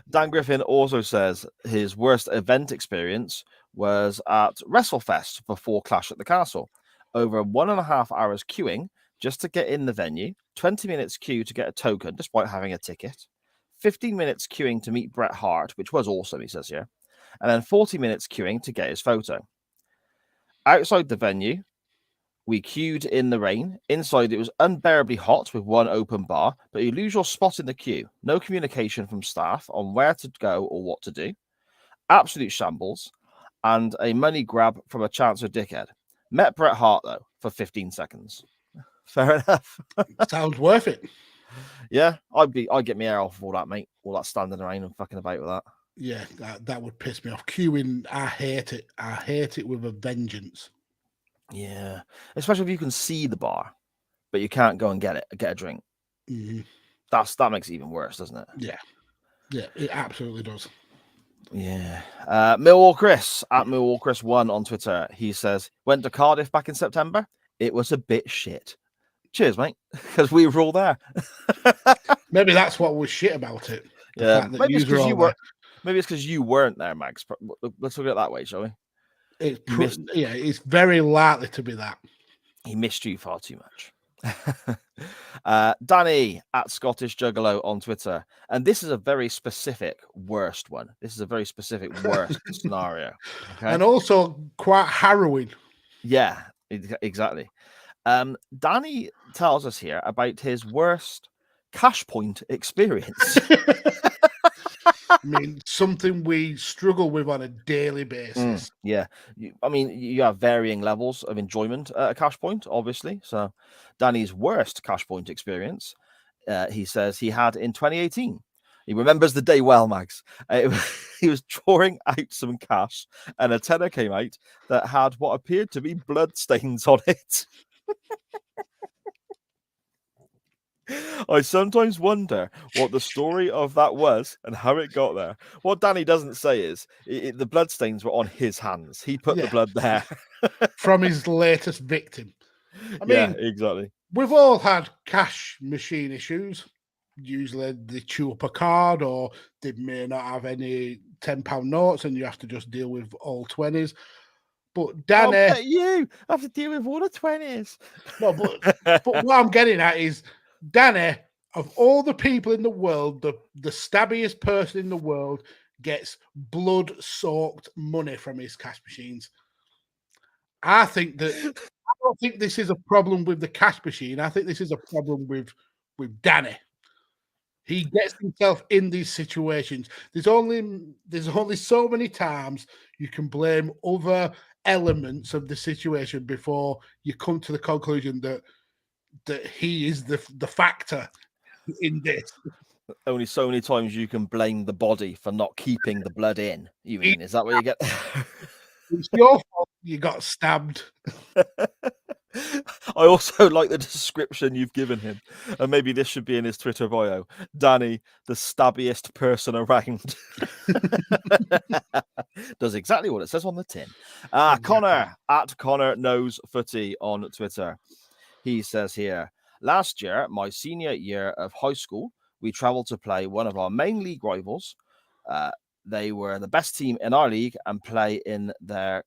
Dan Griffin also says his worst event experience was at WrestleFest before Clash at the Castle. Over 1.5 hours queuing just to get in the venue, 20 minutes queue to get a token despite having a ticket, 15 minutes queuing to meet Bret Hart, which was awesome, he says here, and then 40 minutes queuing to get his photo. Outside the venue, we queued in the rain. Inside, it was unbearably hot with one open bar, but you lose your spot in the queue. No communication from staff on where to go or what to do. Absolute shambles. And a money grab from a Chancellor dickhead. Met Bret Hart, though, for 15 seconds. Fair enough. Sounds worth it. Yeah, I'd get my hair off of all that, mate. All that standing around and fucking about with that. Yeah, that would piss me off. Queuing, I hate it. I hate it with a vengeance. Yeah, especially if you can see the bar, but you can't go and get a drink. Mm-hmm. That makes it even worse, doesn't it? Yeah, it absolutely does. Yeah. Millwall Chris at Millwall Chris 1 on Twitter. He says, went to Cardiff back in September. It was a bit shit. Cheers, mate, because we were all there. Maybe that's what was shit about it. Yeah, maybe it's because you were. Maybe it's because you weren't there, Max. Let's look at it that way, shall we? It's very likely to be that. He missed you far too much. Danny at Scottish Juggalo on Twitter. And this is a very specific worst one. This is a very specific worst scenario. Okay? And also quite harrowing. Yeah, exactly. Danny tells us here about his worst cash point experience. I mean, something we struggle with on a daily basis. Yeah. You have varying levels of enjoyment at a cash point, obviously. So Danny's worst cash point experience, he says he had in 2018. He remembers the day well, Max. He was drawing out some cash and a tenner came out that had what appeared to be blood stains on it. I sometimes wonder what the story of that was and how it got there. What Danny doesn't say is the bloodstains were on his hands. He put the blood there. From his latest victim. I mean, exactly. We've all had cash machine issues. Usually they chew up a card or they may not have any £10 notes and you have to just deal with all 20s. But Danny... you have to deal with all the 20s. No, but what I'm getting at is Danny, of all the people in the world, the stabbiest person in the world gets blood-soaked money from his cash machines. I don't think this is a problem with the cash machine. I think this is a problem with Danny. He gets himself in these situations. There's only so many times you can blame other elements of the situation before you come to the conclusion that he is the factor in this. Only so many times you can blame the body for not keeping the blood in. You mean, is that what you get? It's your fault you got stabbed. I also like the description you've given him. And maybe this should be in his Twitter bio. Danny, the stabbiest person around. Does exactly what it says on the tin. Connor at Connor Knows Footy on Twitter. He says here, last year, my senior year of high school, we traveled to play one of our main league rivals. They were the best team in our league and play in their...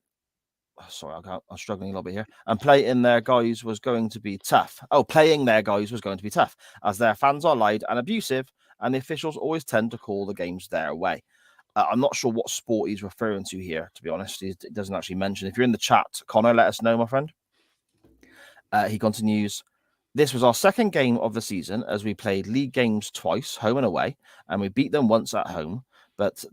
Sorry, I'm struggling a little bit here. And play in their guys was going to be tough. Playing their guys was going to be tough, as their fans are loud and abusive, and the officials always tend to call the games their way. I'm not sure what sport he's referring to here, to be honest. It doesn't actually mention. If you're in the chat, Connor, let us know, my friend. He continues, this was our second game of the season, as we played league games twice, home and away, and we beat them once at home, but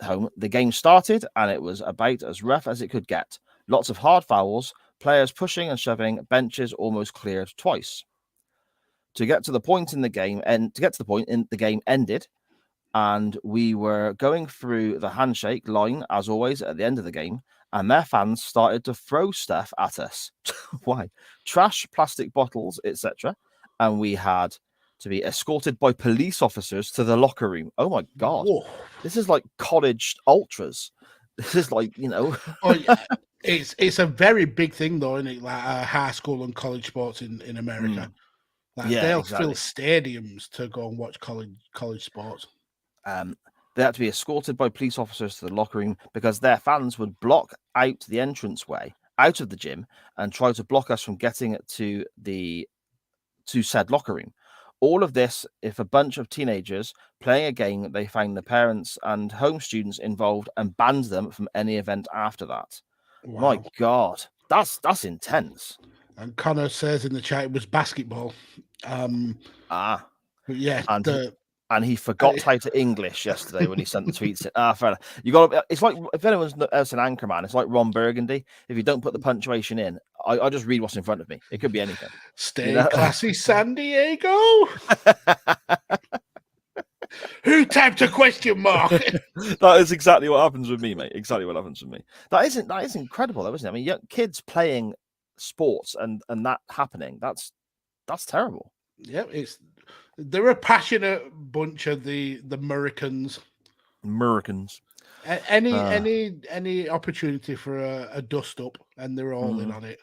home, the game started, and it was about as rough as it could get. Lots of hard fouls, players pushing and shoving, benches almost cleared twice. To get to the point in the game, the game ended, and we were going through the handshake line as always at the end of the game, and their fans started to throw stuff at us. Why? Trash, plastic bottles, etc. And we had to be escorted by police officers to the locker room. Oh my god. Whoa. This is like college ultras. This is like, Oh, yeah. It's a very big thing though, isn't it? Like high school and college sports in America. Like Yeah, they'll exactly. fill stadiums to go and watch college sports. They had to be escorted by police officers to the locker room because their fans would block out the entranceway out of the gym and try to block us from getting to said locker room. All of this if a bunch of teenagers playing a game, they found the parents and home students involved and banned them from any event after that. Wow. My God, that's intense. And Connor says in the chat it was basketball. But yeah, and he forgot how to English yesterday when he sent the tweets. Fair enough. You got. It's like if anyone's else an Anchorman, it's like Ron Burgundy. If you don't put the punctuation in, I just read what's in front of me. It could be anything. Stay classy, San Diego. Who typed a question mark? That is exactly what happens with me, mate. Exactly what happens with me. That is incredible, though, isn't it? I mean, kids playing sports and that happening. That's terrible. Yeah, they're a passionate bunch of the Americans. Any opportunity for a dust up, and they're all in on it.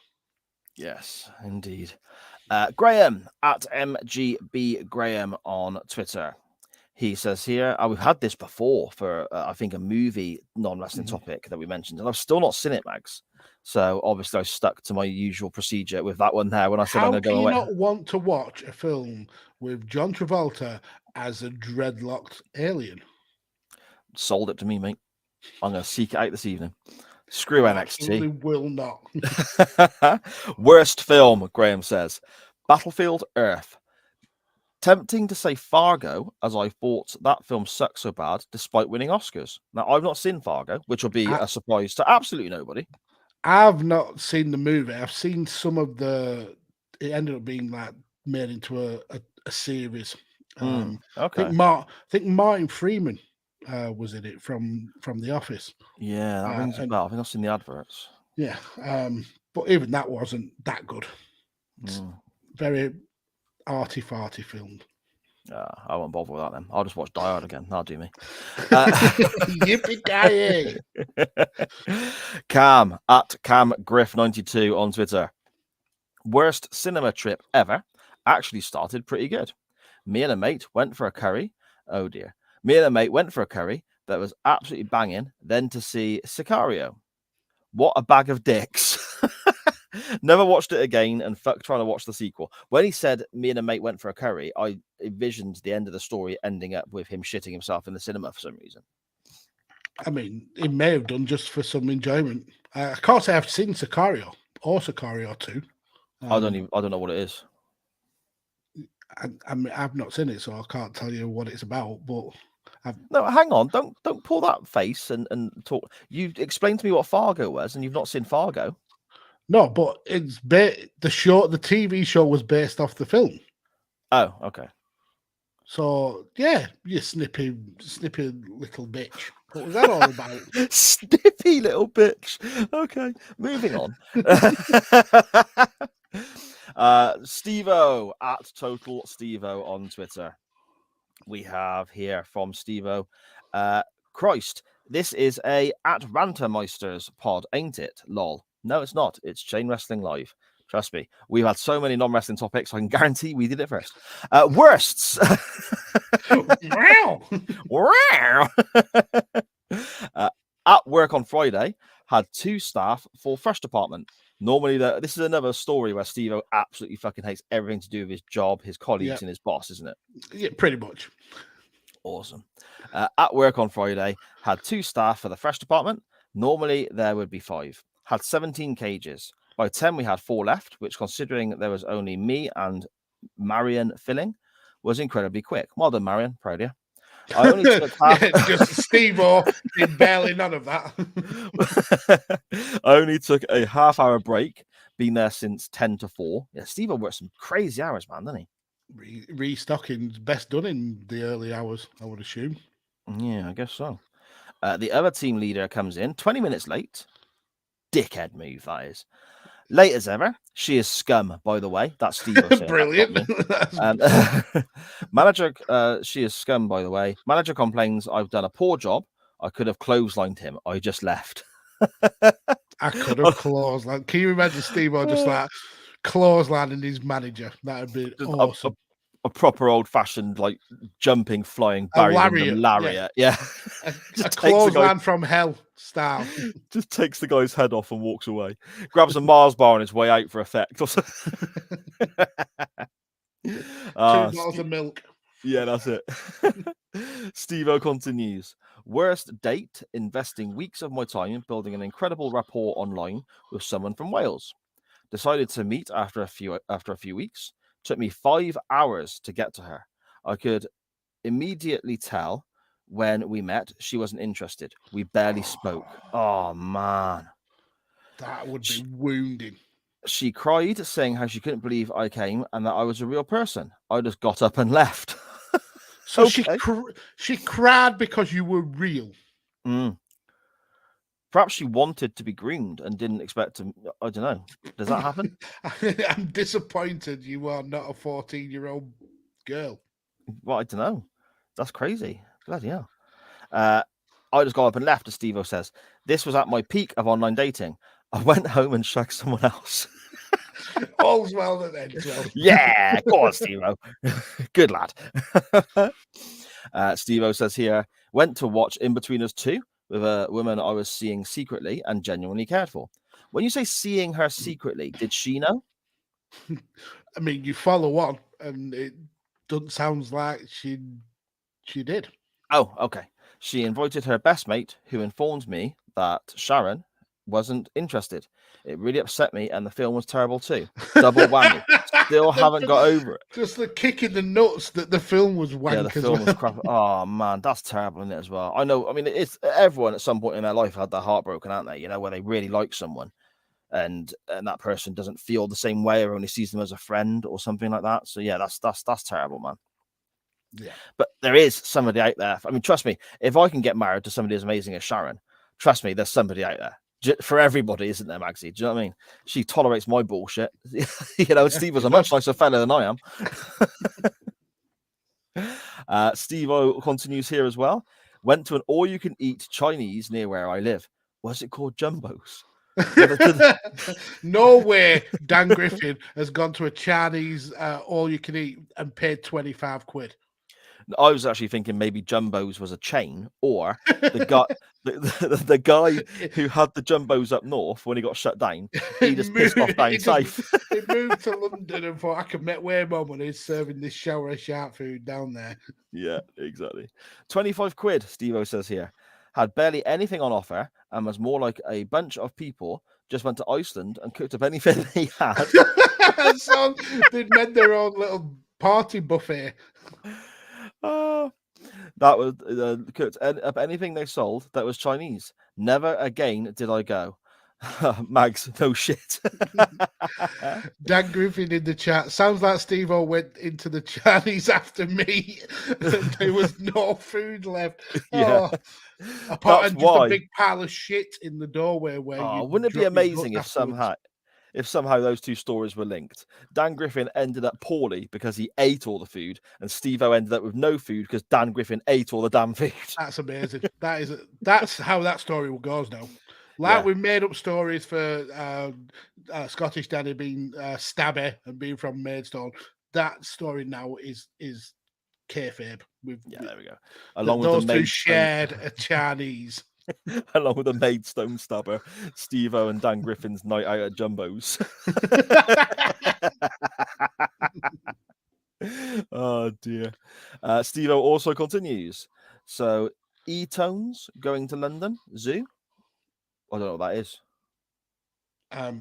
Yes, indeed. Graham at MGB Graham on Twitter. He says here, we've had this before for I think a movie non-wrestling topic that we mentioned, and I've still not seen it, Mags. So obviously I stuck to my usual procedure with that one there when I said I'm going to go away. How do you not want to watch a film with John Travolta as a dreadlocked alien? Sold it to me, mate. I'm going to seek it out this evening. Screw NXT. Absolutely will not. Worst film, Graham says. Battlefield Earth. Tempting to say Fargo, as I thought that film sucks so bad despite winning Oscars. Now, I've not seen Fargo, which will be a surprise to absolutely nobody. I've not seen the movie. I've seen some of it ended up being like made into a series. Okay. I think Martin Freeman was in it from The Office. Yeah, that rings a bell. I think I've seen the adverts. Yeah, but even that wasn't that good. It's very arty-farty filmed. I won't bother with that then. I'll just watch Die Hard again. That'll do me. Yippee-ki-yay! Cam at CamGriff92 on Twitter. Worst cinema trip ever. Actually started pretty good. Me and a mate went for a curry. Oh dear. Me and a mate went for a curry that was absolutely banging. Then to see Sicario. What a bag of dicks. Never watched it again, and fuck trying to watch the sequel. When he said me and a mate went for a curry, I envisioned the end of the story ending up with him shitting himself in the cinema for some reason. I mean, he may have done just for some enjoyment. I can't say I've seen Sicario or Sicario 2. I don't know what it is. I mean, I've not seen it, so I can't tell you what it's about. But no, hang on, don't pull that face and talk. You explained to me what Fargo was, and you've not seen Fargo. No, but it's the TV show was based off the film. Oh, okay. So yeah, you snippy little bitch. What was that all about? Snippy little bitch. Okay, moving on. Steve-O at Total Steve-O on Twitter. We have here from Steve-O. Christ, this is at Rantermeisters pod, ain't it? Lol. No, it's not. It's Chain Wrestling Live. Trust me. We've had so many non-wrestling topics, I can guarantee we did it first. Worsts. Wow. At work on Friday, had 2 staff for fresh department. Normally, this is another story where Steve-O absolutely fucking hates everything to do with his job, his colleagues, and his boss, isn't it? Yeah, pretty much. Awesome. At work on Friday, had 2 staff for the fresh department. Normally, there would be 5. Had 17 cages. By 10, we had 4 left, which, considering there was only me and Marion filling, was incredibly quick. Well done, Marion. Proud of you. I only took half. Just Steve-O did barely none of that. I only took a half-hour break. Been there since 10 to 4. Yeah, Steve worked some crazy hours, man, didn't he? Restocking's best done in the early hours, I would assume. Yeah, I guess so. The other team leader comes in 20 minutes late. Dickhead move, that is. Late as ever. She is scum, by the way. That's Steve saying that, Brilliant. not me. Manager, she is scum, by the way. Manager complains I've done a poor job. I could have clotheslined him. I just left. I could have clotheslined. Can you imagine Steve-O just like clotheslining his manager? That'd be Just awesome. A proper old-fashioned, like, jumping, flying, A Barry Windham lariat, lariat. Yeah. A Just takes the clothesline guy- from hell style. Just takes the guy's head off and walks away. Grabs a Mars bar on his way out for effect. Or something. 2 bottles of milk. Yeah, that's it. Steve-O continues. Worst date, investing weeks of my time building an incredible rapport online with someone from Wales. Decided to meet after a few weeks. Took me 5 hours to get to her. I could immediately tell when we met she wasn't interested. We barely spoke. Oh man. That would be wounding. She cried, saying how she couldn't believe I came and that I was a real person. I just got up and left. So Okay. she cried because you were real. Mm. Perhaps she wanted to be groomed and didn't expect to. I don't know. Does that happen? I'm disappointed you are not a 14-year-old girl. Well, I don't know. That's crazy. Bloody hell. I just got up and left, as Steve-O says. This was at my peak of online dating. I went home and shagged someone else. All's well that ends well. Yeah, go on, Steve-O. Good lad. Steve-O says here, went to watch In Between Us 2 with a woman I was seeing secretly and genuinely cared for. When you say seeing her secretly, did she know? I mean, you follow on, and it doesn't sound like she did. Oh, okay. She invited her best mate, who informed me that Sharon wasn't interested. It really upset me, and the film was terrible too. Double whammy. Still haven't got over it. Just the kick in the nuts that the film was wank Yeah, the as film well. was crap. Oh man, that's terrible in it as well. I know. I mean, it's everyone at some point in their life had their heart broken, aren't they? You know, where they really like someone, and that person doesn't feel the same way or only sees them as a friend or something like that. So yeah, that's terrible, man. Yeah. But there is somebody out there. I mean, trust me, if I can get married to somebody as amazing as Sharon, trust me, there's somebody out there. For everybody, isn't there, Magsy? Do you know what I mean? She tolerates my bullshit. You know, Steve was a much nicer fella than I am. Steve-O continues here as well. Went to an all-you-can-eat Chinese near where I live. Was it called Jumbo's? No way Dan Griffin has gone to a Chinese all-you-can-eat and paid 25 quid. I was actually thinking maybe Jumbo's was a chain, or the guy, the guy who had the Jumbos up north when he got shut down, he just pissed off down south. He moved to London and thought I could make way more money serving this shower of shark food down there. Yeah, exactly. 25 quid, Steve-O says here. Had barely anything on offer and was more like a bunch of people just went to Iceland and cooked up anything they had. So they'd made their own little party buffet. That was cooked up anything they sold that was Chinese. Never again did I go. Mags, no shit. Dan Griffin in the chat. Sounds like Steve-O went into the Chinese after me. There was no food left. Yeah. Apart from just why. a big pile of shit in the doorway where you Wouldn't it be drop your amazing book if afterwards. somehow those two stories were linked? Dan Griffin ended up poorly because he ate all the food, and Steve-O ended up with no food because Dan Griffin ate all the damn food. That's amazing. That's how that story goes now. Like we made up stories for Scottish Danny being stabby and being from Maidstone. That story now is kayfabe. There we go. Along those with the two Maidstone, shared a Chinese. along with the Maidstone stabber, Steve-O and Dan Griffin's night out at Jumbo's. Oh dear. Steve-O also continues. So E-Tones going to London Zoo. I don't know what that is.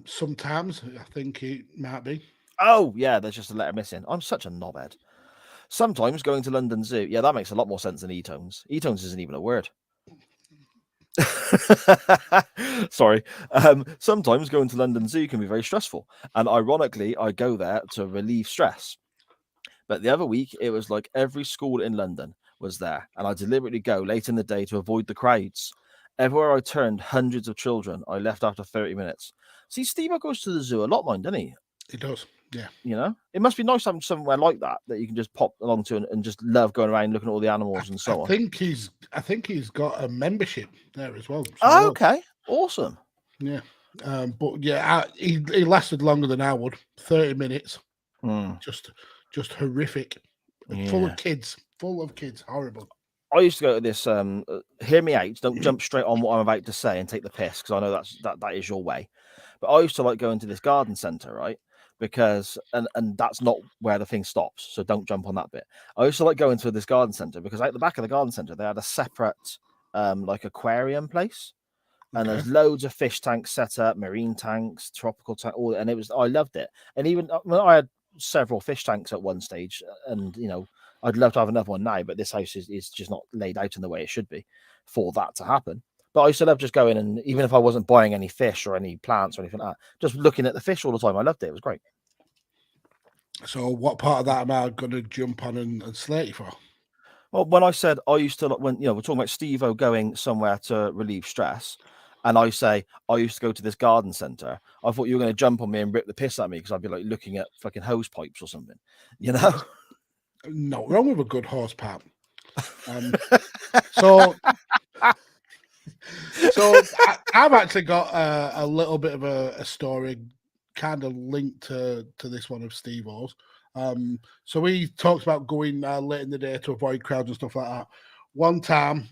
Sometimes I think it might be. Oh, yeah, there's just a letter missing. I'm such a knobhead. Sometimes going to London Zoo, yeah, that makes a lot more sense than E-tones. E-tones isn't even a word. Sorry. Sometimes going to London Zoo can be very stressful. And ironically, I go there to relieve stress. But the other week, it was like every school in London was there. And I deliberately go late in the day to avoid the crowds. Everywhere I turned, hundreds of children. I left after 30 minutes. See, Steve goes to the zoo a lot, mind, doesn't he? He does. Yeah. You know, it must be nice having somewhere like that you can just pop along to and just love going around looking at all the animals and so on. I think he's got a membership there as well. Oh, okay, awesome. Yeah, but yeah, he lasted longer than I would. 30 minutes, just horrific. Full of kids, horrible. I used to go to this. Hear me out. Don't jump straight on what I'm about to say and take the piss, because I know that is your way. But I used to like going to this garden centre, right? Because and that's not where the thing stops, so don't jump on that bit. I used to like going to this garden centre because out the back of the garden centre they had a separate like aquarium place, and there's loads of fish tanks set up, marine tanks, tropical tank, all, and I loved it. And even I had several fish tanks at one stage, and you know I'd love to have another one now, but this house is just not laid out in the way it should be for that to happen. But I used to love just going, and even if I wasn't buying any fish or any plants or anything like that, just looking at the fish all the time. I loved it. It was great. So what part of that am I going to jump on and slate you for? Well, when I said I used to, when we're talking about Steve-O going somewhere to relieve stress, and I say I used to go to this garden centre, I thought you were going to jump on me and rip the piss at me because I'd be like looking at fucking hose pipes or something, you know? No wrong with a good horse pap. So I've actually got a little bit of a story kind of linked to this one of Steve-O's. So we talked about going late in the day to avoid crowds and stuff like that. One time,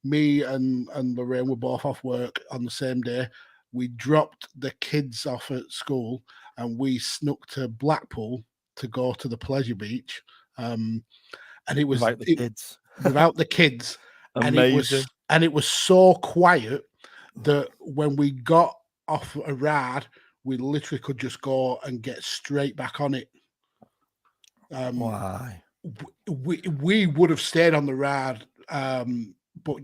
me and Lorraine were both off work on the same day. We dropped the kids off at school and we snuck to Blackpool to go to the pleasure beach. And it was without the kids. Without the kids. Amazing. And it was so quiet that when we got off a ride, we literally could just go and get straight back on it. Why? We would have stayed on the ride, but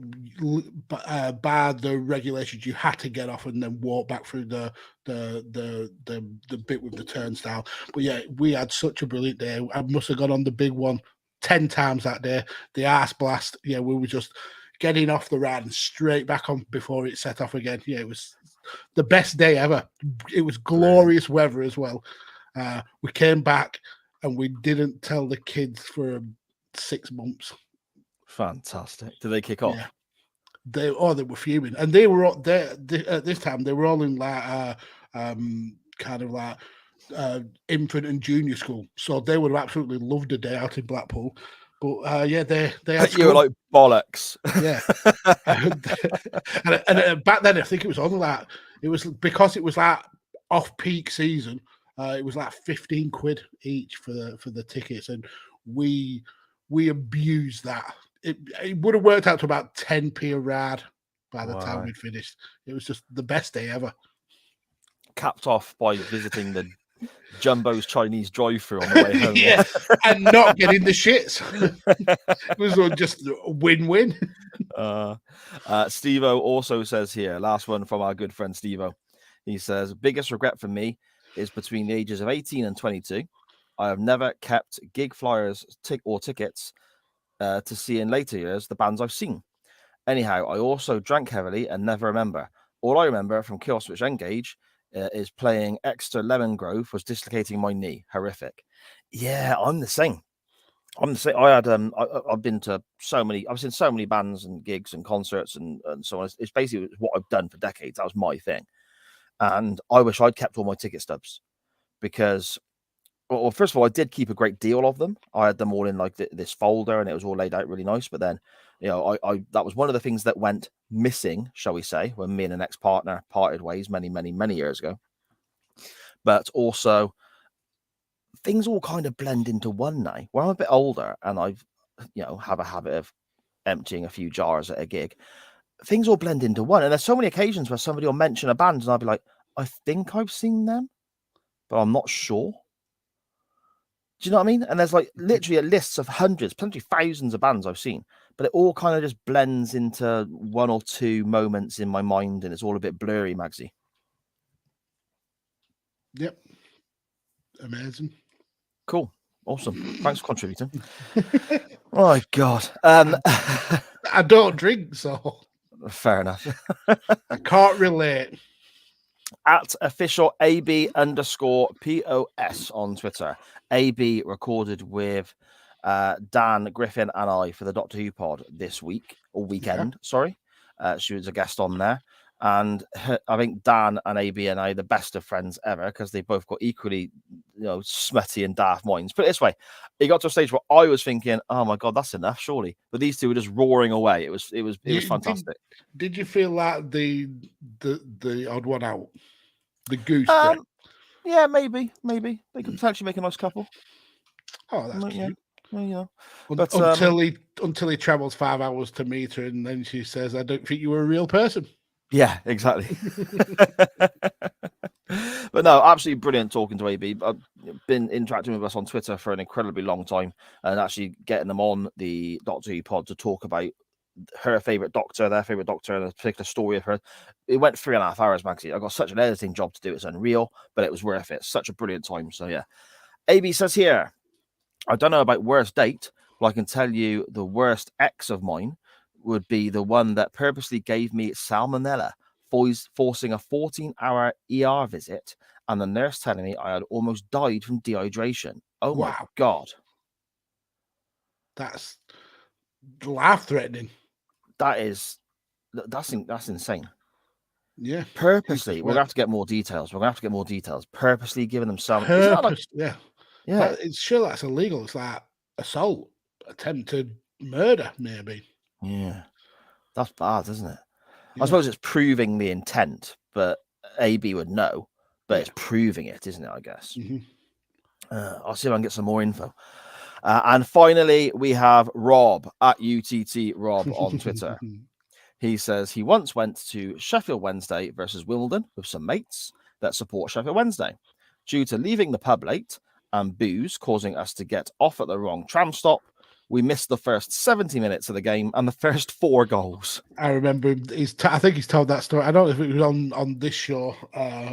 by the regulations, you had to get off and then walk back through the bit with the turnstile. But yeah, we had such a brilliant day. I must have gone on the big one 10 times that day. The arse blast. Yeah, we were just getting off the ride and straight back on before it set off again. Yeah, it was the best day ever. It was glorious weather as well. We came back and we didn't tell the kids for 6 months. Fantastic. Did they kick off? Yeah. They were fuming, and they were at this time. They were all in like kind of like infant and junior school, so they would have absolutely loved a day out in Blackpool. But yeah, they had you were like bollocks. Yeah, and back then I think it was on like it was because it was like off-peak season. It was like 15 quid each for the tickets, and we abused that. It would have worked out to about 10p a rad by the time we'd finished. It was just the best day ever. Capped off by visiting the Jumbo's Chinese drive-thru on the way home. Yeah, and not getting the shits. It was just a win-win. Steve-O also says here, last one from our good friend Steve-O. He says, biggest regret for me is between the ages of 18 and 22. I have never kept gig flyers or tickets to see in later years the bands I've seen. Anyhow, I also drank heavily and never remember. All I remember from Kill Switch Engage is playing Exeter Lemon Grove was dislocating my knee. Horrific. Yeah, I'm the same. I had I've been to I've seen so many bands and gigs and concerts and so on. It's basically what I've done for decades. That was my thing. And I wish I'd kept all my ticket stubs because, well, first of all, I did keep a great deal of them. I had them all in like this folder and it was all laid out really nice. But then, you know, I that was one of the things that went missing, shall we say, when me and an ex-partner parted ways many, many, many years ago. But also, things all kind of blend into one now. When I'm a bit older and I've, have a habit of emptying a few jars at a gig, things all blend into one. And there's so many occasions where somebody will mention a band and I'll be like, I think I've seen them, but I'm not sure. Do you know what I mean? And there's like literally a list of hundreds, potentially thousands of bands I've seen, but it all kind of just blends into one or two moments in my mind, and it's all a bit blurry, Magsy. Yep. Amazing. Cool. Awesome. Thanks for contributing. Oh my God. I don't drink, so Fair enough. I can't relate. At official AB_POS on Twitter. AB recorded with Dan Griffin and I for the Doctor Who pod this week or weekend. Sorry. She was a guest on there. And I think Dan and AB and I are the best of friends ever because they both got equally, smutty and daft minds. Put it this way, it got to a stage where I was thinking, "Oh my God, that's enough, surely." But these two were just roaring away. It was fantastic. Did you feel like the odd one out, the goose? Break? Yeah, maybe they could potentially make a nice couple. Oh, that's cute. Yeah. Well, but until he travels 5 hours to meet her, and then she says, "I don't think you were a real person." Yeah, exactly. But no, absolutely brilliant talking to AB. I've been interacting with us on Twitter for an incredibly long time and actually getting them on the Doctor Who pod to talk about her favourite Doctor, their favourite Doctor, and a particular story of her. It went 3.5 hours, Maxie. I got such an editing job to do. It's unreal, but it was worth it. Such a brilliant time. So yeah. AB says here, I don't know about worst date, but I can tell you the worst ex of mine would be the one that purposely gave me salmonella, forcing a 14-hour ER visit, and the nurse telling me I had almost died from dehydration. Oh my God. That's life-threatening. That's insane. Yeah. Purposely, we're going to have to get more details. Purposely giving them salmonella. Yeah. It's sure that's illegal. It's like assault, attempted murder, maybe. Yeah. That's bad, isn't it? Yeah. I suppose it's proving the intent, but AB would know. But it's proving it, isn't it? I guess. Mm-hmm. I'll see if I can get some more info. And finally, we have Rob at UTT Rob on Twitter. He says he once went to Sheffield Wednesday versus Wimbledon with some mates that support Sheffield Wednesday. Due to leaving the pub late and booze causing us to get off at the wrong tram stop, we missed the first 70 minutes of the game and the first 4 goals. I remember him. I think he's told that story. I don't know if it was on this show,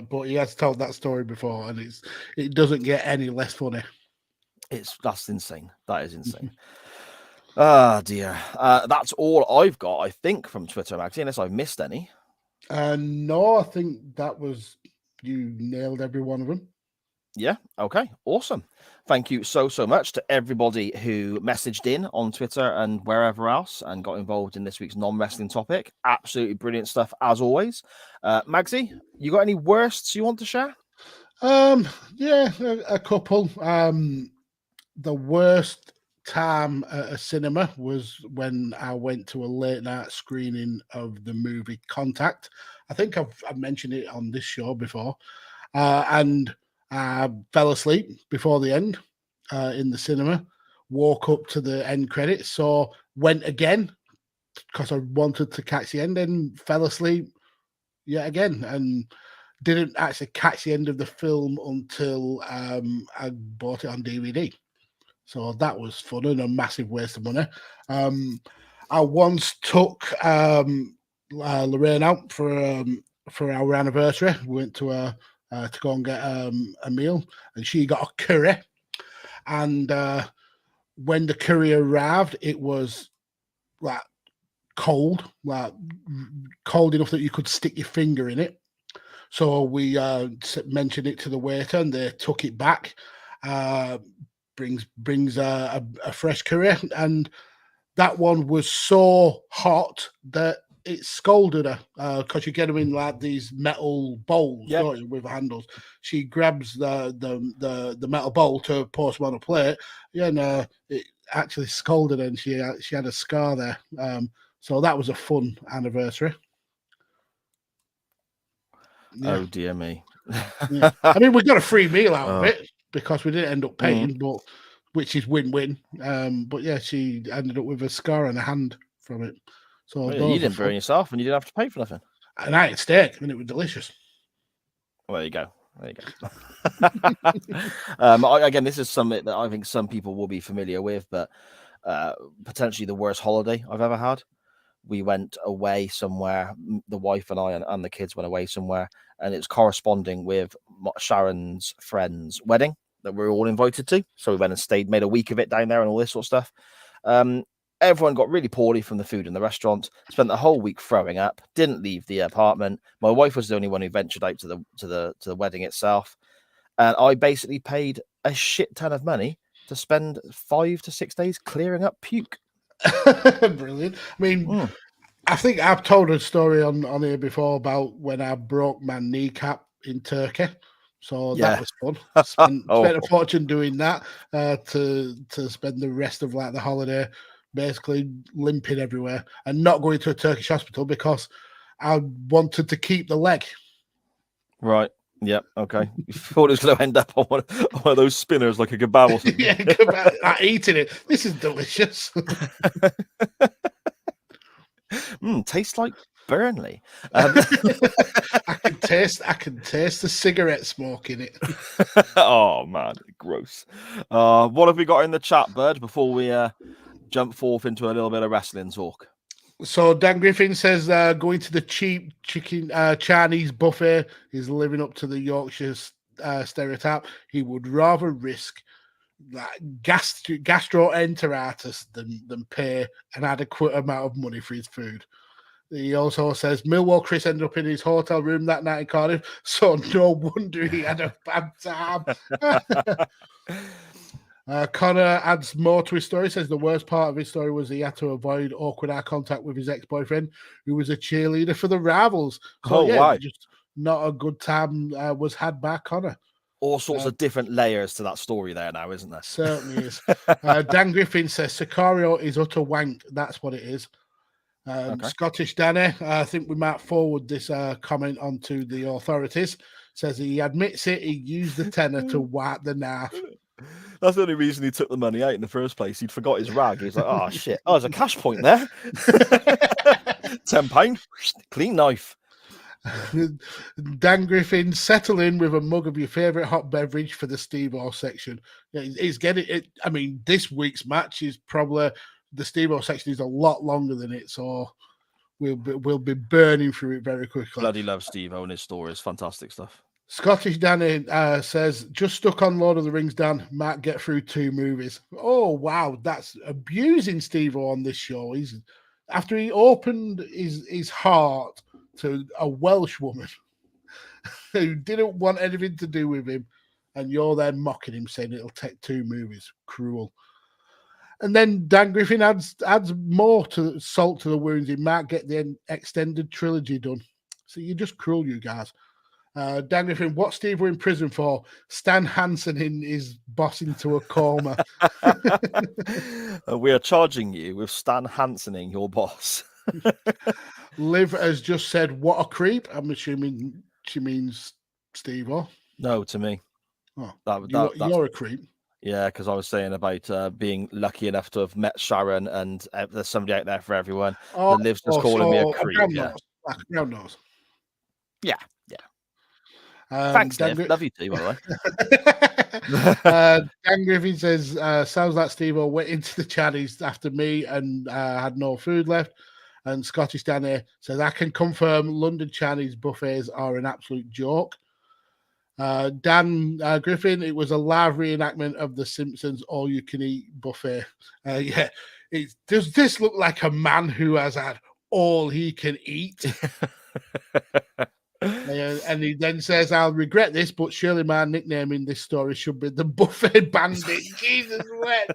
but he has told that story before, and it doesn't get any less funny. That's insane. That is insane. Oh dear. That's all I've got, I think, from Twitter, Maxie, unless I've missed any. No, I think that was, you nailed every one of them. Yeah. Okay. Awesome. Thank you so much to everybody who messaged in on Twitter and wherever else and got involved in this week's non-wrestling topic. Absolutely brilliant stuff as always. Magsy, you got any worsts you want to share? Yeah, a couple. The worst time at a cinema was when I went to a late night screening of the movie Contact. I think I've mentioned it on this show before. And I fell asleep before the end in the cinema, woke up to the end credits, so went again because I wanted to catch the end and fell asleep yet again and didn't actually catch the end of the film until I bought it on DVD. So that was fun and a massive waste of money. I once took Lorraine out for our anniversary. We went to go and get a meal, and she got a curry. And when the curry arrived, it was like cold enough that you could stick your finger in it. So we mentioned it to the waiter, and they took it back. Brings a fresh curry, and that one was so hot that it scalded her because you get them in like these metal bowls, don't you, with handles. She grabs the metal bowl to pour some on a plate, and it actually scalded her, and she had a scar there. So that was a fun anniversary. Yeah. Oh dear me. Yeah. I mean, we got a free meal out of it because we didn't end up paying, but which is win-win. But yeah, she ended up with a scar on her hand from it. So you didn't burn yourself, and you didn't have to pay for nothing. And I ate steak, and it was delicious. Well, there you go. There you go. Again, this is something that I think some people will be familiar with, but potentially the worst holiday I've ever had. We went away somewhere. The wife and I and the kids went away somewhere, and it's corresponding with Sharon's friend's wedding that we were all invited to. So we went and stayed, made a week of it down there, and all this sort of stuff. Everyone got really poorly from the food in the restaurant. Spent the whole week throwing up. Didn't leave the apartment. My wife was the only one who ventured out to the wedding itself, and I basically paid a shit ton of money to spend 5 to 6 days clearing up puke. Brilliant. I mean, I think I've told a story on here before about when I broke my kneecap in Turkey. So that was fun. Spent a fortune doing that to spend the rest of like the holiday basically limping everywhere and not going to a Turkish hospital because I wanted to keep the leg. Right. Yep. Okay. You thought it was going to end up on one of those spinners like a kebab or something. Yeah, kebab, eating it. This is delicious. Tastes like Burnley. I can taste the cigarette smoke in it. Oh man, gross. What have we got in the chat, Bird, before we jump forth into a little bit of wrestling talk? So Dan Griffin says going to the cheap chicken Chinese buffet is living up to the Yorkshire stereotype. He would rather risk gastroenteritis than pay an adequate amount of money for his food. He also says Millwall Chris ended up in his hotel room that night in Cardiff, so no wonder he had a bad time. Connor adds more to his story, says the worst part of his story was he had to avoid awkward eye contact with his ex-boyfriend, who was a cheerleader for the Rivals. So, wow. Just not a good time was had by Connor. All sorts of different layers to that story there now, isn't there? Certainly is. Dan Griffin says Sicario is utter wank. That's what it is. Scottish Danny, I think we might forward this comment onto the authorities. Says he admits it. He used the tenner to wipe the knife. That's the only reason he took the money out in the first place. He'd forgot his rag. He's like, oh shit. Oh, there's a cash point there. £10. Clean knife. Dan Griffin, settle in with a mug of your favourite hot beverage for the Steve-O section. He's getting it. I mean, this week's match is probably the Steve-O section is a lot longer than it, so we'll be burning through it very quickly. Bloody love Steve-O and his stories. Fantastic stuff. Scottish Danny says, just stuck on Lord of the Rings, Dan. Might get through 2 movies. Oh, wow. That's abusing Steve-O on this show. After he opened his heart to a Welsh woman who didn't want anything to do with him, and you're there mocking him, saying it'll take 2 movies. Cruel. And then Dan Griffin adds more to salt to the wounds. He might get the extended trilogy done. So you're just cruel, you guys. Dan Griffin, what Steve were in prison for? Stan Hansen in his boss into a coma. We are charging you with Stan Hansening your boss. Liv has just said, what a creep. I'm assuming she means Steve-O. No, to me. Oh, you're a creep. Yeah, because I was saying about being lucky enough to have met Sharon, and there's somebody out there for everyone. Liv's just calling me a creep. Like a brown nose. Yeah. Thanks, Liv. Love you too, by the way. Dan Griffin says, sounds like Steve-O went into the Chinese after me and had no food left. And Scottish Danny says, I can confirm London Chinese buffets are an absolute joke. Dan Griffin, it was a live reenactment of the Simpsons all-you-can-eat buffet. Does this look like a man who has had all he can eat? And he then says, I'll regret this, but surely my nickname in this story should be the Buffet Bandit. Jesus wept.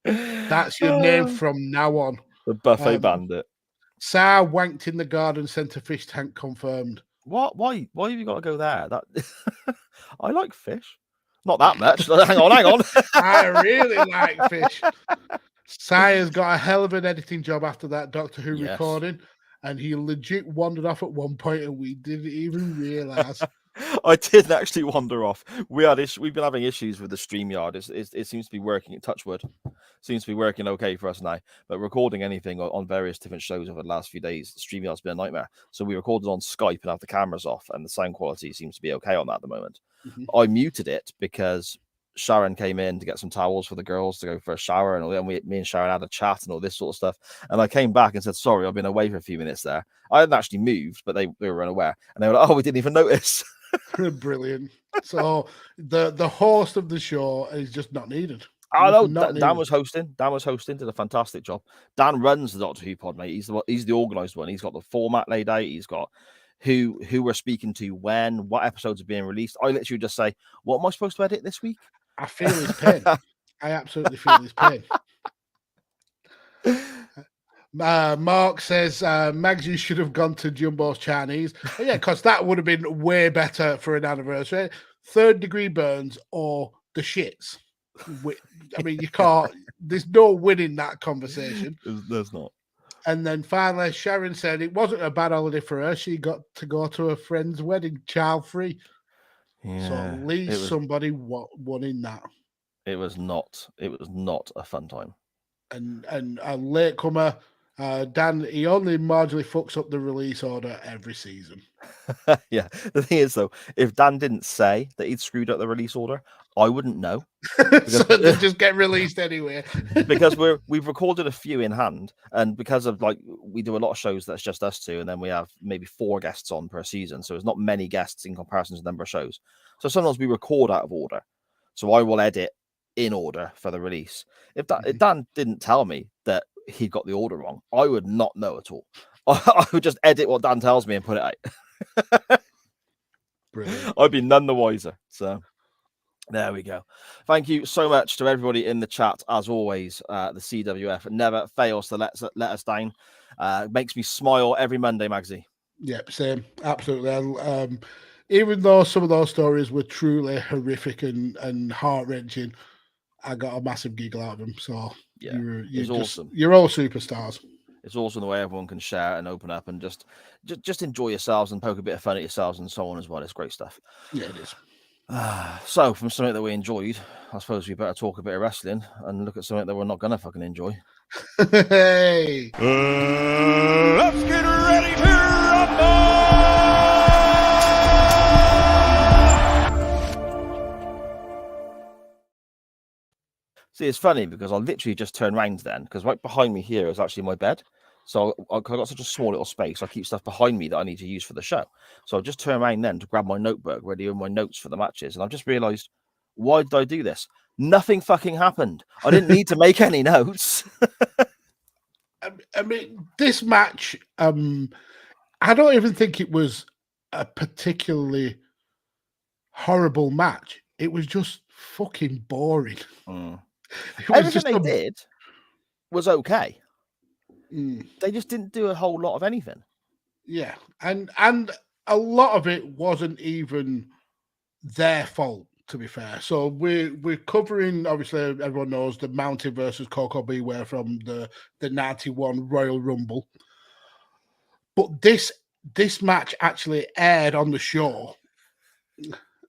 That's your name from now on. The Buffet Bandit. Sar wanked in the garden centre fish tank confirmed. What? Why have you got to go there? I like fish. Not that much. hang on. I really like fish. Sire's got a hell of an editing job after that Doctor Who recording, and he legit wandered off at one point and we didn't even realise. I didn't actually wander off. We've been having issues with the StreamYard. It seems to be working. Touchwood seems to be working okay for us now. But recording anything on various different shows over the last few days, StreamYard's been a nightmare. So we recorded on Skype and have the cameras off, and the sound quality seems to be okay on that at the moment. I muted it because Sharon came in to get some towels for the girls to go for a shower, and then me and Sharon had a chat and all this sort of stuff. And I came back and said, "Sorry, I've been away for a few minutes there. I hadn't actually moved, but they were unaware." And they were like, "Oh, we didn't even notice." Brilliant. So the host of the show is just not needed. I know Not Dan needed. was hosting. Dan was hosting, did a fantastic job. Dan runs the Doctor Who pod, mate. He's the organised one. He's got the format laid out. He's got who we're speaking to when, what episodes are being released. I literally just say, "What am I supposed to edit this week?" I feel his pain. I absolutely feel his pain. Mark says Magsy should have gone to Jumbo's Chinese. Oh, yeah, because that would have been way better for an anniversary. 3rd degree burns or the shits. I mean, you can't. There's no winning that conversation. There's not. And then finally, Sharon said it wasn't a bad holiday for her. She got to go to a friend's wedding, child free. Yeah, So at least somebody won in that. It was not a fun time. And a latecomer, Dan, he only marginally fucks up the release order every season. Yeah. The thing is, though, if Dan didn't say that he'd screwed up the release order, I wouldn't know. So they just get released anyway. Because we've recorded a few in hand, and because of we do a lot of shows that's just us two, and then we have maybe 4 guests on per season, so there's not many guests in comparison to the number of shows. So sometimes we record out of order. So I will edit in order for the release. If Dan didn't tell me that he got the order wrong, I would not know at all. I would just edit what Dan tells me and put it out. Brilliant. I'd be none the wiser. So there we go. Thank you so much to everybody in the chat. As always, the CWF never fails to let us down. Makes me smile every Monday, Magsy. Yep, same. Absolutely. Even though some of those stories were truly horrific and heart-wrenching, I got a massive giggle out of them. So yeah, it's awesome. You're all superstars. It's awesome the way everyone can share and open up and just enjoy yourselves and poke a bit of fun at yourselves and so on as well. It's great stuff. Yeah, it is. So from something that we enjoyed, I suppose we better talk a bit of wrestling and look at something that we're not going to fucking enjoy. Hey! Let's get ready to rumble! See, it's funny because I literally just turned around then, because right behind me here is actually my bed. So I've got such a small little space. I keep stuff behind me that I need to use for the show. So I just turned around then to grab my notebook, ready with my notes for the matches. And I've just realized, why did I do this? Nothing fucking happened. I didn't need to make any notes. I mean, this match, I don't even think it was a particularly horrible match. It was just fucking boring. Everything they did was okay. They just didn't do a whole lot of anything. Yeah, and a lot of it wasn't even their fault, to be fair. So we're covering, obviously, everyone knows the Mountie versus Koko B Ware from the 91 Royal Rumble. But this match actually aired on the show.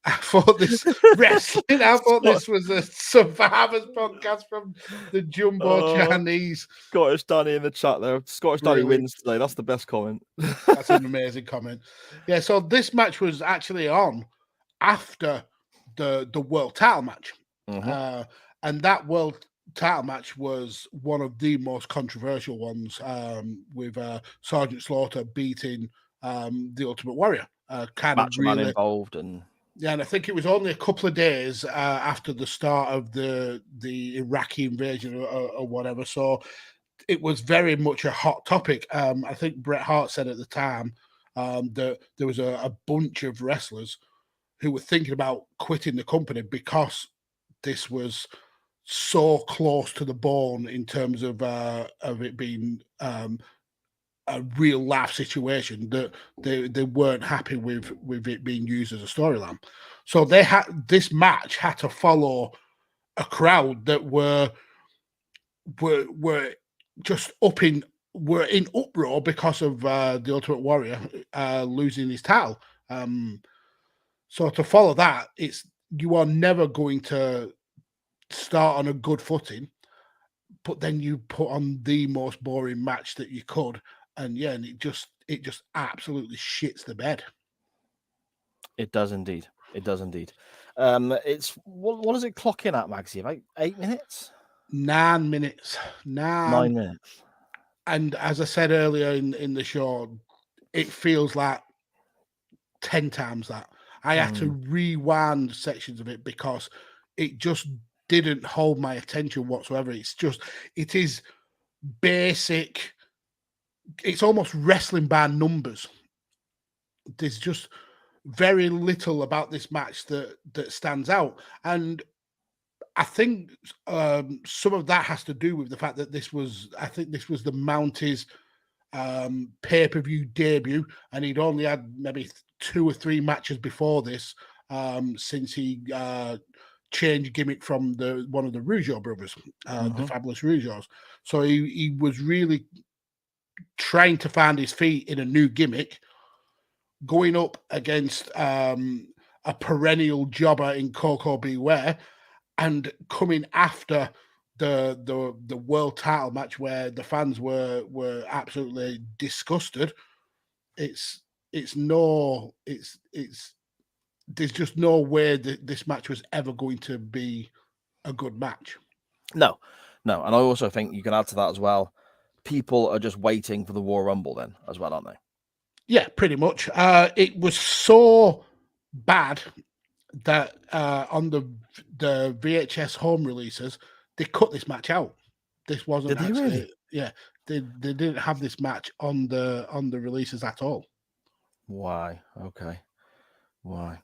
I thought this wrestling. I thought this was a Survivors podcast from the Jumbo Chinese. Scottish Danny in the chat there. Scottish Danny wins today. That's the best comment. That's an amazing comment. Yeah, so this match was actually on after the world title match, and that world title match was one of the most controversial ones, with Sergeant Slaughter beating the Ultimate Warrior. Kind match of really involved and. Yeah, and I think it was only a couple of days after the start of the Iraqi invasion or whatever. So it was very much a hot topic. I think Bret Hart said at the time that there was a bunch of wrestlers who were thinking about quitting the company because this was so close to the bone in terms of it being a real life situation, that they weren't happy with it being used as a storyline. So this match had to follow a crowd that were just were in uproar because of the Ultimate Warrior losing his title. So to follow that, you are never going to start on a good footing, but then you put on the most boring match that you could, and it just absolutely shits the bed. It does indeed. It does indeed. It's what does it clock in at, Magsy? About 8 minutes? 9 minutes. 9 minutes. And as I said earlier in the show, it feels like 10 times that. I had to rewind sections of it because it just didn't hold my attention whatsoever. It is basic. It's almost wrestling by numbers. There's just very little about this match that stands out. And I think some of that has to do with the fact that this was the Mountie's pay-per-view debut, and he'd only had maybe 2 or 3 matches before this since he changed gimmick from one of the Rougeau brothers, the Fabulous Rougeaus. So he was really trying to find his feet in a new gimmick, going up against a perennial jobber in Koko B Ware, and coming after the world title match where the fans were absolutely disgusted. There's just no way that this match was ever going to be a good match. No. And I also think you can add to that as well. People are just waiting for the Royal Rumble then as well, aren't they? Yeah, pretty much. It was so bad that on the VHS home releases, they cut this match out. This wasn't Did they really? Yeah, they didn't have this match on the releases at all. Why? Okay. Why?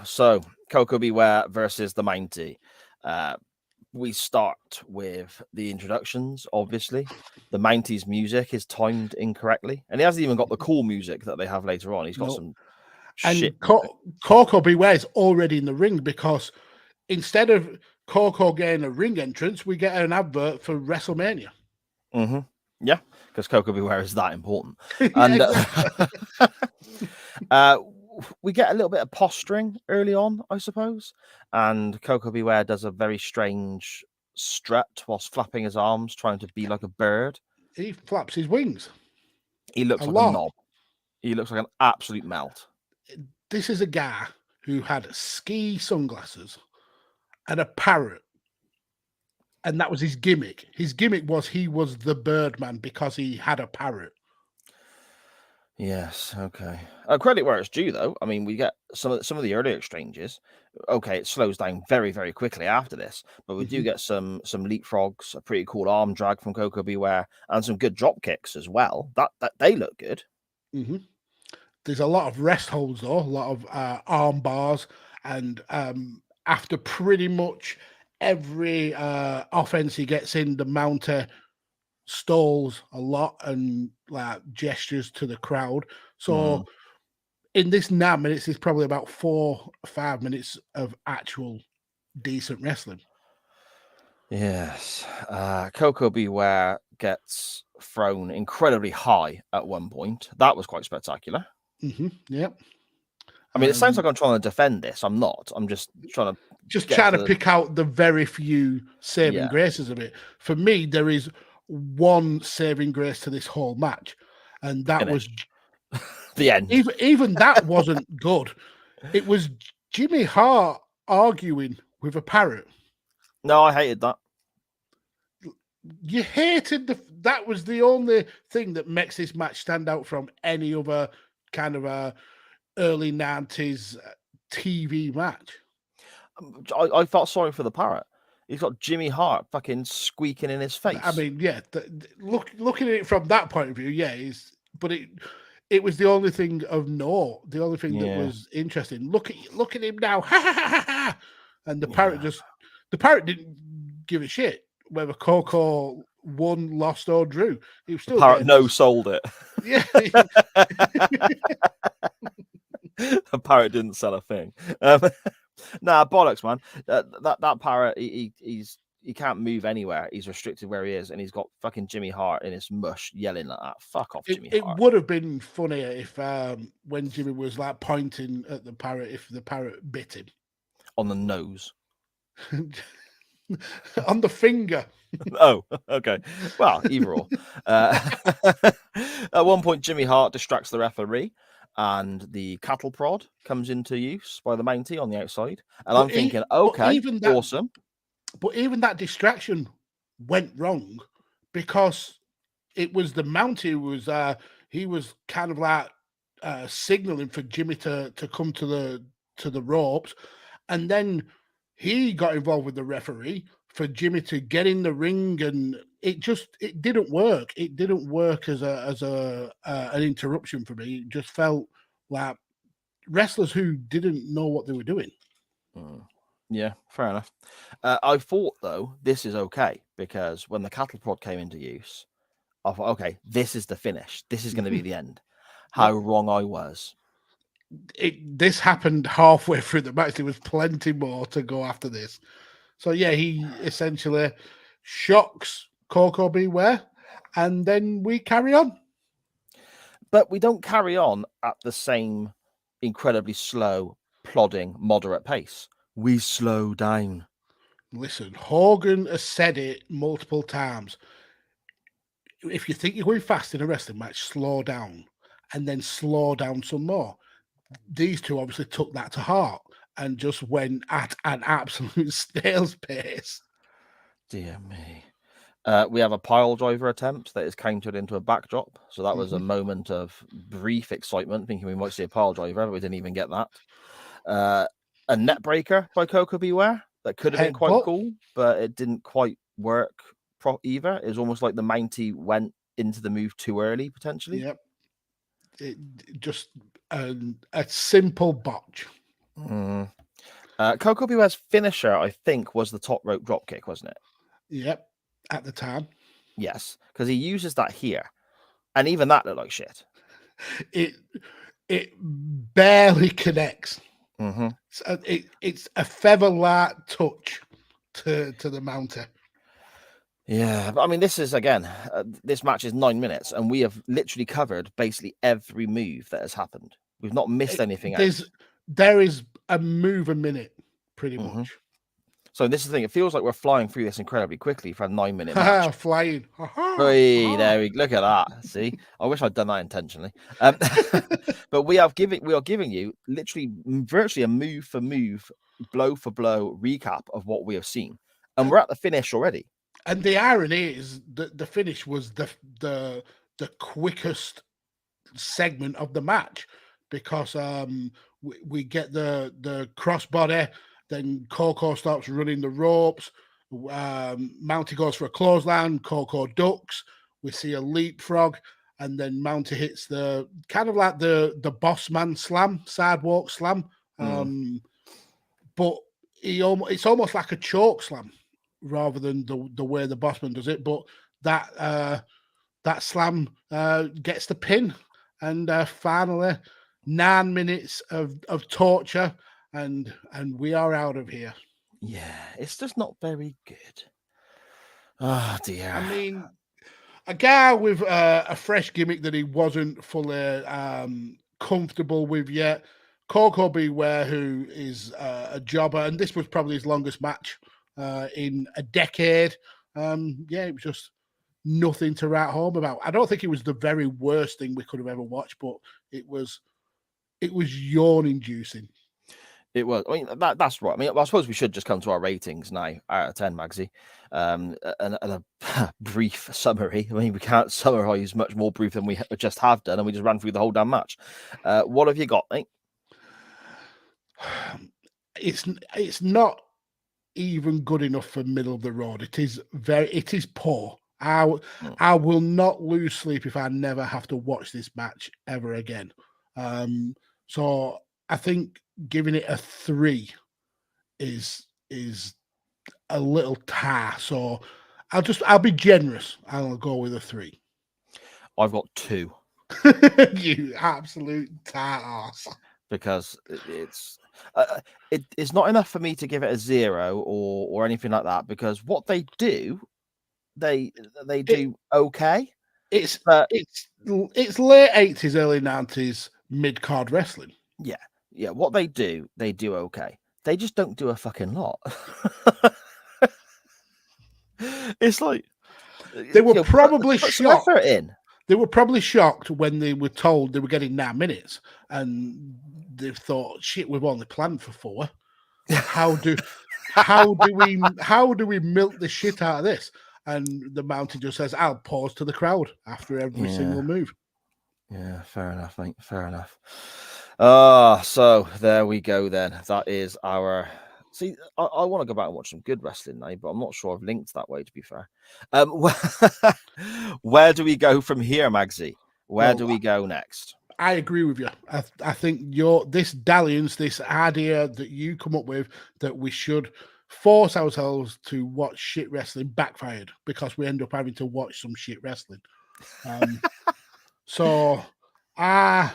So Koko B Ware versus the Mountie. We start with the introductions, obviously. The Mountie's music is timed incorrectly, and he hasn't even got the cool music that they have later on. He's got some shit. And Koko B Ware is already in the ring because instead of Koko getting a ring entrance, we get an advert for WrestleMania. Yeah, because Koko B Ware is that important. And we get a little bit of posturing early on, I suppose. And Koko B Ware does a very strange strut whilst flapping his arms, trying to be like a bird. He flaps his wings. He looks like a knob. He looks like an absolute melt. This is a guy who had ski sunglasses and a parrot. And that was his gimmick. His gimmick was he was the Birdman because he had a parrot. Yes, okay. Credit where it's due, though. I mean, we get some of the earlier exchanges. Okay, it slows down very, very quickly after this, but we do get some leapfrogs, a pretty cool arm drag from Koko B Ware, and some good drop kicks as well. That they look good. There's a lot of rest holds, though, a lot of arm bars, and after pretty much every offense he gets in, the Mountie stalls a lot and like gestures to the crowd. So in this 9 minutes, there's probably about 4 or 5 minutes of actual decent wrestling. Yes. Koko B Ware gets thrown incredibly high at one point. That was quite spectacular. Yep. I mean, it sounds like I'm trying to defend this. I'm not. I'm just trying to pick out the very few saving graces of it. For me, there is one saving grace to this whole match, and that was the end. Even that wasn't good. It was Jimmy Hart arguing with a parrot. No, I hated that. You hated that was the only thing that makes this match stand out from any other kind of a early 90s TV match. I felt sorry for the parrot. He's got Jimmy Hart fucking squeaking in his face. I mean, yeah, looking at it from that point of view, yeah, but it was the only thing of note, the only thing that was interesting. Look at him now, ha ha ha ha! And the parrot didn't give a shit whether Koko won, lost, or drew. He was still the parrot sold it. Yeah. The parrot didn't sell a thing. Nah, bollocks, man. That parrot, he's he can't move anywhere. He's restricted where he is, and he's got fucking Jimmy Hart in his mush yelling like that. Fuck off, Jimmy It Hart. would have been funnier if when Jimmy was like pointing at the parrot, if the parrot bit him On the nose. on the finger. Oh, okay. Well, either or. At one point, Jimmy Hart distracts the referee, and the cattle prod comes into use by the Mountie on the outside. And I'm thinking, okay, awesome. But even that distraction went wrong because it was the Mountie who was he was kind of like signaling for Jimmy to come to the ropes, and then he got involved with the referee for Jimmy to get in the ring, and it didn't work. It didn't work as an interruption for me. It just felt like wrestlers who didn't know what they were doing. Yeah, fair enough. I thought though this is okay because when the cattle prod came into use, I thought, okay, this is the finish. This is going to be the end. How wrong I was. This happened halfway through the match. There was plenty more to go after this. So yeah, he essentially shocks Koko B Ware, and then we carry on. But we don't carry on at the same incredibly slow, plodding, moderate pace. We slow down. Listen, Hogan has said it multiple times. If you think you're going fast in a wrestling match, slow down, and then slow down some more. These two obviously took that to heart and just went at an absolute snail's pace. Dear me. We have a pile driver attempt that is countered into a backdrop. So that was a moment of brief excitement, thinking we might see a pile driver, but we didn't even get that. A net breaker by Koko B Ware that could have been quite cool, but it didn't quite work either. It was almost like the Mountie went into the move too early, potentially. Yep. It just a simple botch. Koko B Ware's finisher, I think, was the top rope dropkick, wasn't it? Yep, at the time. Yes, because he uses that here, and even that looked like shit. It barely connects. It's a feather-like touch to the Mountie. Yeah, but I mean, this is again, this match is 9 minutes, and we have literally covered basically every move that has happened. We've not missed anything else. There is a move a minute, pretty much. So this is the thing. It feels like we're flying through this incredibly quickly for a 9 minute match. Flying. Hey, there we look at that. See, I wish I'd done that intentionally. But we are giving you literally virtually a move for move, blow for blow recap of what we have seen, and we're at the finish already. And the irony is that the finish was the quickest segment of the match because we get the crossbody. Then Koko stops running the ropes. Mountie goes for a clothesline. Koko ducks. We see a leapfrog, and then Mountie hits the kind of like the boss man slam, sidewalk slam. But it's almost like a choke slam rather than the way the boss man does it. But that slam gets the pin, and finally 9 minutes of torture. And we are out of here. Yeah, it's just not very good. Oh dear. I mean, a guy with a fresh gimmick that he wasn't fully comfortable with yet. Koko B Ware, who is a jobber, and this was probably his longest match in a decade. Yeah, it was just nothing to write home about. I don't think it was the very worst thing we could have ever watched, but it was yawn-inducing. It was. I mean, that's right. I mean, I suppose we should just come to our ratings now out of 10, Magsy. And a brief summary. I mean, we can't summarize much more brief than we just have done, and we just ran through the whole damn match. What have you got, mate? It's not even good enough for middle of the road. It is poor. I will not lose sleep if I never have to watch this match ever again. So I think giving it a 3 is a little tar. So I'll be generous. I'll go with a 3. I've got 2. You absolute tar ass. because it's not enough for me to give it a 0 or anything like that, because what they do, they do okay. It's But it's late 80s, early 90s mid card wrestling. yeah, what they do okay. They just don't do a fucking lot. It's like They were you know, probably put some shocked. effort in. They were probably shocked when they were told they were getting 9 minutes, and they thought, "Shit, we've only planned for 4. How do we milk the shit out of this?" And the Mountie just says, "I'll pause to the crowd after every single move." Yeah, fair enough, mate. Fair enough. So there we go then. That is our. See, I want to go back and watch some good wrestling now, but I'm not sure I've linked that way, to be fair. Where do we go from here, Magsy? Where do we go next? I agree with you. I think this dalliance, this idea that you come up with, that we should force ourselves to watch shit wrestling, backfired, because we end up having to watch some shit wrestling. So I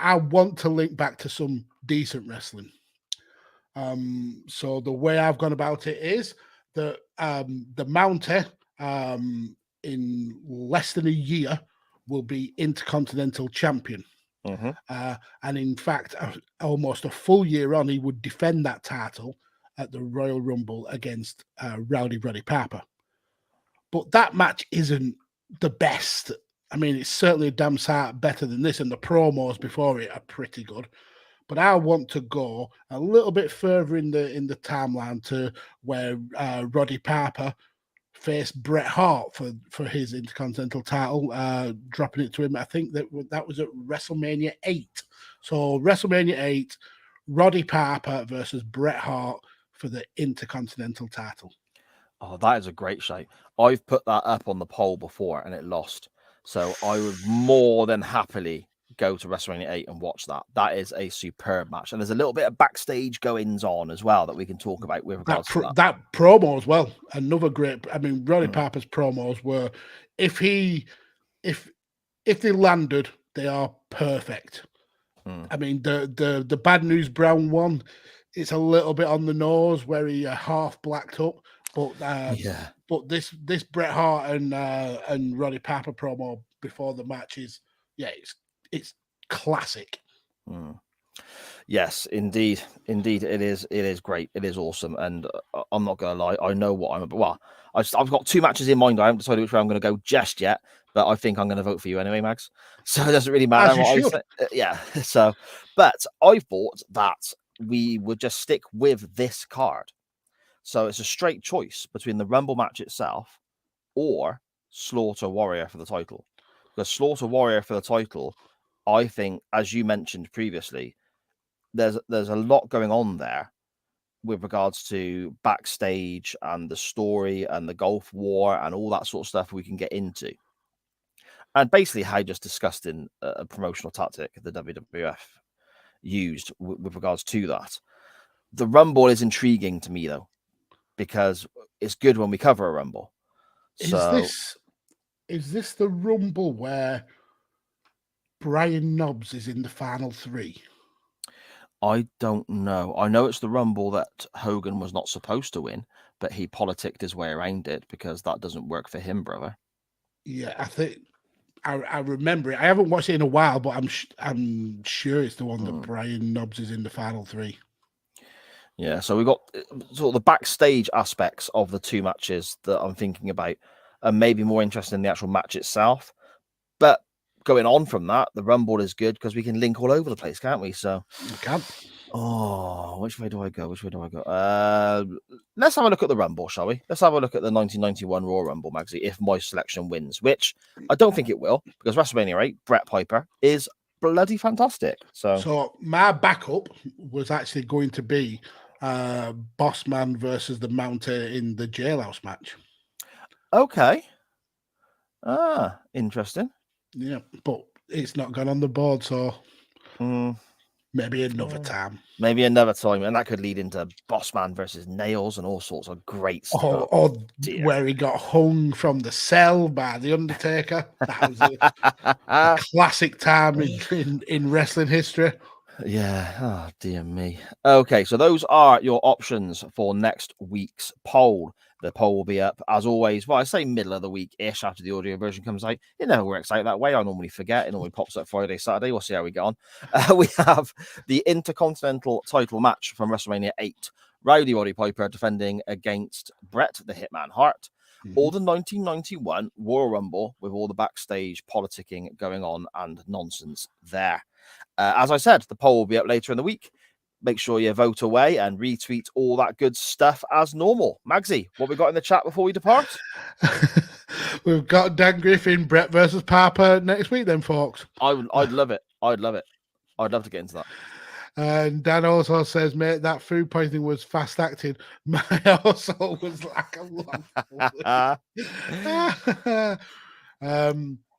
want to link back to some decent wrestling. So the way I've gone about it is that the Mountie in less than a year will be Intercontinental Champion. And in fact, almost a full year on, he would defend that title at the Royal Rumble against Rowdy Roddy Piper. But that match isn't the best. I mean, it's certainly a damn sight better than this, and the promos before it are pretty good. But I want to go a little bit further in the timeline to where Roddy Piper faced Bret Hart for his Intercontinental title, dropping it to him. I think that was at WrestleMania 8. So WrestleMania 8, Roddy Piper versus Bret Hart for the Intercontinental title. Oh, that is a great shape. I've put that up on the poll before and it lost. So I would more than happily go to WrestleMania 8 and watch that. That is a superb match. And there's a little bit of backstage goings on as well that we can talk about with regards to that. That promo as well. Another great, I mean, Roddy Piper's promos were, if they landed, they are perfect. I mean, the Bad News Brown one, it's a little bit on the nose where he half blacked up. But this Bret Hart and Roddy Piper promo before the match is, it's classic. Yes, indeed, it is great. It is awesome, and I'm not gonna lie, I know what I'm about. Well, I've got 2 matches in mind. I haven't decided which way I'm going to go just yet, but I think I'm going to vote for you anyway, Mags. So it doesn't really matter what I say. Yeah. So, but I thought that we would just stick with this card. So it's a straight choice between the Rumble match itself or Slaughter Warrior for the title. Because Slaughter Warrior for the title, I think, as you mentioned previously, there's a lot going on there with regards to backstage and the story and the Gulf War and all that sort of stuff we can get into. And basically how just discussed in a promotional tactic the WWF used with regards to that. The Rumble is intriguing to me, though, because it's good when we cover a Rumble. Is this the Rumble where Brian Knobbs is in the final 3? I don't know. I know it's the Rumble that Hogan was not supposed to win, but he politicked his way around it because that doesn't work for him, brother. Yeah, I think I remember it. I haven't watched it in a while, but I'm sure it's the one that Brian Knobbs is in the final 3. Yeah, so we got sort of the backstage aspects of the 2 matches that I'm thinking about, and maybe more interested in the actual match itself. But going on from that, the Rumble is good because we can link all over the place, can't we? So you can. Oh, which way do I go? Let's have a look at the Rumble, shall we? Let's have a look at the 1991 Royal Rumble, Magsy, if my selection wins, which I don't think it will, because WrestleMania 8, Bret Piper, is bloody fantastic. So my backup was actually going to be Bossman versus the Mountie in the Jailhouse match. Okay. Interesting. Yeah, but it's not gone on the board, so maybe another time. Maybe another time, and that could lead into Bossman versus Nails and all sorts of great stuff. Or where he got hung from the cell by the Undertaker. That was a classic time in wrestling history. Yeah. Oh, dear me. Okay, so those are your options for next week's poll. The poll will be up, as always, well, I say middle of the week-ish after the audio version comes out. It never works out that way. I normally forget. It normally pops up Friday, Saturday. We'll see how we get on. We have the Intercontinental title match from WrestleMania 8. Rowdy Roddy Piper defending against Bret the Hitman Hart. Or the 1991 Royal Rumble with all the backstage politicking going on and nonsense there. As I said, the poll will be up later in the week. Make sure you vote away and retweet all that good stuff as normal. Magsy, what we got in the chat before we depart? We've got Dan Griffin, Brett versus Piper next week, then, folks. I'd love it. I'd love it. I'd love to get into that. And Dan also says, mate, that food poisoning was fast acting. My also was like a love.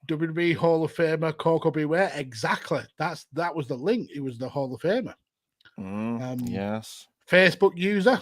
WWE Hall of Famer Koko B Ware. Exactly. That was the link. It was the Hall of Famer. Yes. Facebook user.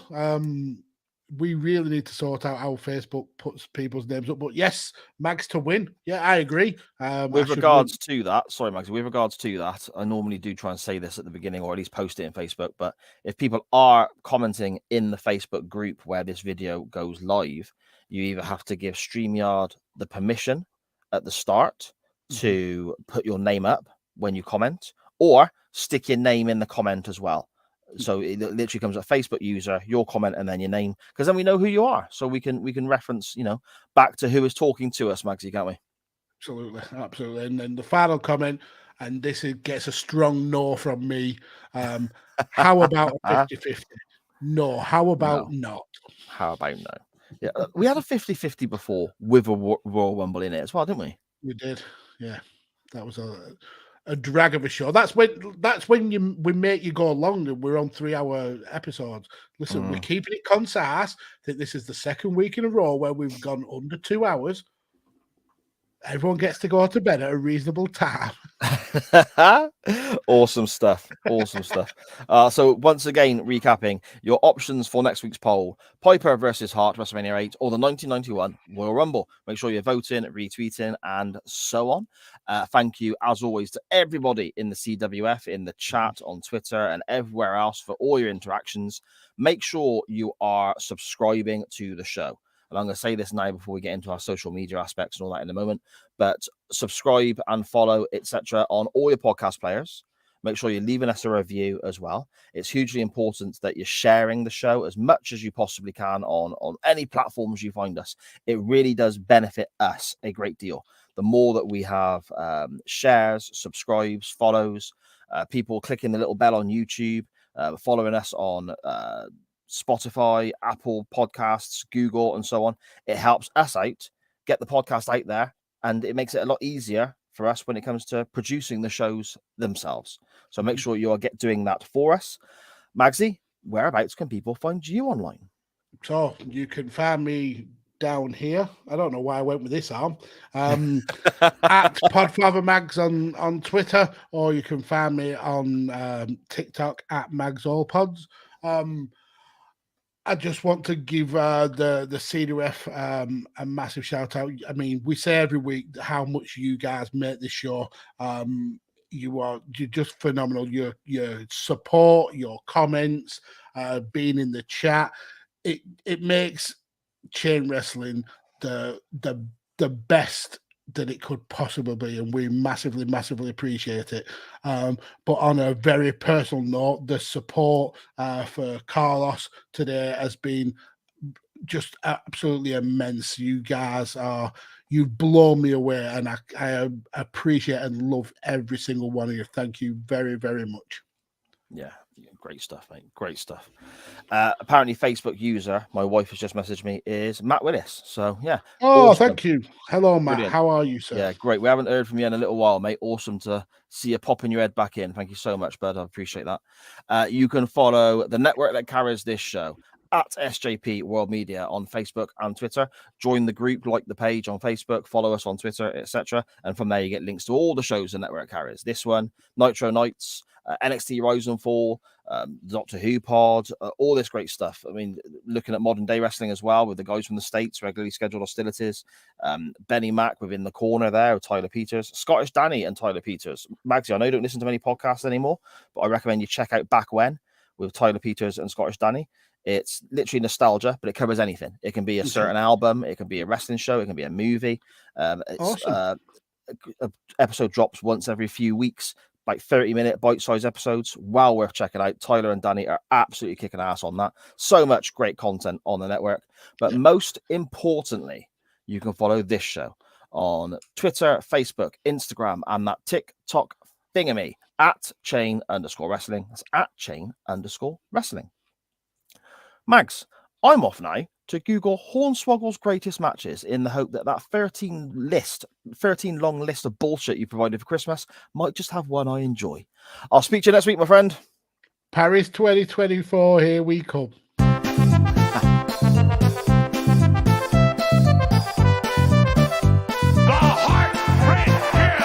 We really need to sort out how Facebook puts people's names up. But yes, Mags to win. Yeah, I agree. With regards to that, sorry, Mags, with regards to that, I normally do try and say this at the beginning or at least post it in Facebook. But if people are commenting in the Facebook group where this video goes live, you either have to give StreamYard the permission at the start to put your name up when you comment, or stick your name in the comment as well. So it literally comes a Facebook user, your comment, and then your name, because then we know who you are. So we can reference, back to who is talking to us, Magsy, can't we? Absolutely. And then the final comment, and this gets a strong no from me. How about a 50-50? No. How about not? How about no? Yeah, we had a 50-50 before with a Royal Rumble in it as well, didn't we? We did. Yeah, that was a drag of a show. That's when we make you go long, and we're on 3-hour episodes. Listen, we're keeping it concise. I think this is the second week in a row where we've gone under 2 hours. Everyone gets to go to bed at a reasonable time. Awesome stuff. Awesome stuff. So once again, recapping your options for next week's poll: Piper versus Hart, WrestleMania 8, or the 1991 Royal Rumble. Make sure you're voting, retweeting, and so on. Thank you, as always, to everybody in the CWF, in the chat, on Twitter, and everywhere else for all your interactions. Make sure you are subscribing to the show. And I'm going to say this now before we get into our social media aspects and all that in a moment. But subscribe and follow, etc., on all your podcast players. Make sure you're leaving us a review as well. It's hugely important that you're sharing the show as much as you possibly can on any platforms you find us. It really does benefit us a great deal. The more that we have shares, subscribes, follows, people clicking the little bell on YouTube, following us on Spotify, Apple Podcasts, Google, and so on. It helps us out, get the podcast out there, and it makes it a lot easier for us when it comes to producing the shows themselves. So make sure you are doing that for us. Magsy, whereabouts can people find you online? So you can find me down here. I don't know why I went with this arm. At Podfather Mags on Twitter, or you can find me on TikTok at Mags All Pods. I just want to give the CWF a massive shout out. I mean, we say every week how much you guys make this show. You're just phenomenal. Your support, your comments, being in the chat, it makes chain wrestling the best that it could possibly be, and we massively appreciate it. But on a very personal note, the support for Carlos today has been just absolutely immense. You guys you've blown me away, and I appreciate and love every single one of you. Thank you very, very much. Yeah, great stuff, mate. Great stuff. Apparently, Facebook user, my wife has just messaged me, is Matt Willis. So, yeah. Oh, awesome. Thank you. Hello, Matt. Brilliant. How are you, sir? Yeah, great. We haven't heard from you in a little while, mate. Awesome to see you popping your head back in. Thank you so much, bud. I appreciate that. You can follow the network that carries this show at SJP World Media on Facebook and Twitter. Join the group, like the page on Facebook, follow us on Twitter, etc. And from there, you get links to all the shows the network carries. This one, Nitro Nights, NXT Rise and Fall, Doctor Who pod, all this great stuff. I mean, looking at modern day wrestling as well with the guys from the States, regularly scheduled hostilities. Benny Mac within the corner there with Tyler Peters, Scottish Danny and Tyler Peters. Magsy, I know you don't listen to many podcasts anymore, but I recommend you check out Back When with Tyler Peters and Scottish Danny. It's literally nostalgia, but it covers anything. It can be a certain album, it can be a wrestling show, it can be a movie. Awesome. Episode drops once every few weeks, like 30-minute bite-sized episodes. Well worth checking out. Tyler and Danny are absolutely kicking ass on that. So much great content on the network. But most importantly, you can follow this show on Twitter, Facebook, Instagram, and that TikTok thingamy at @chain_wrestling. That's at @chain_wrestling. Mags, I'm off now to Google Hornswoggle's greatest matches in the hope that 13 long list of bullshit you provided for Christmas might just have one I enjoy. I'll speak to you next week, my friend. Paris 2024, here we come.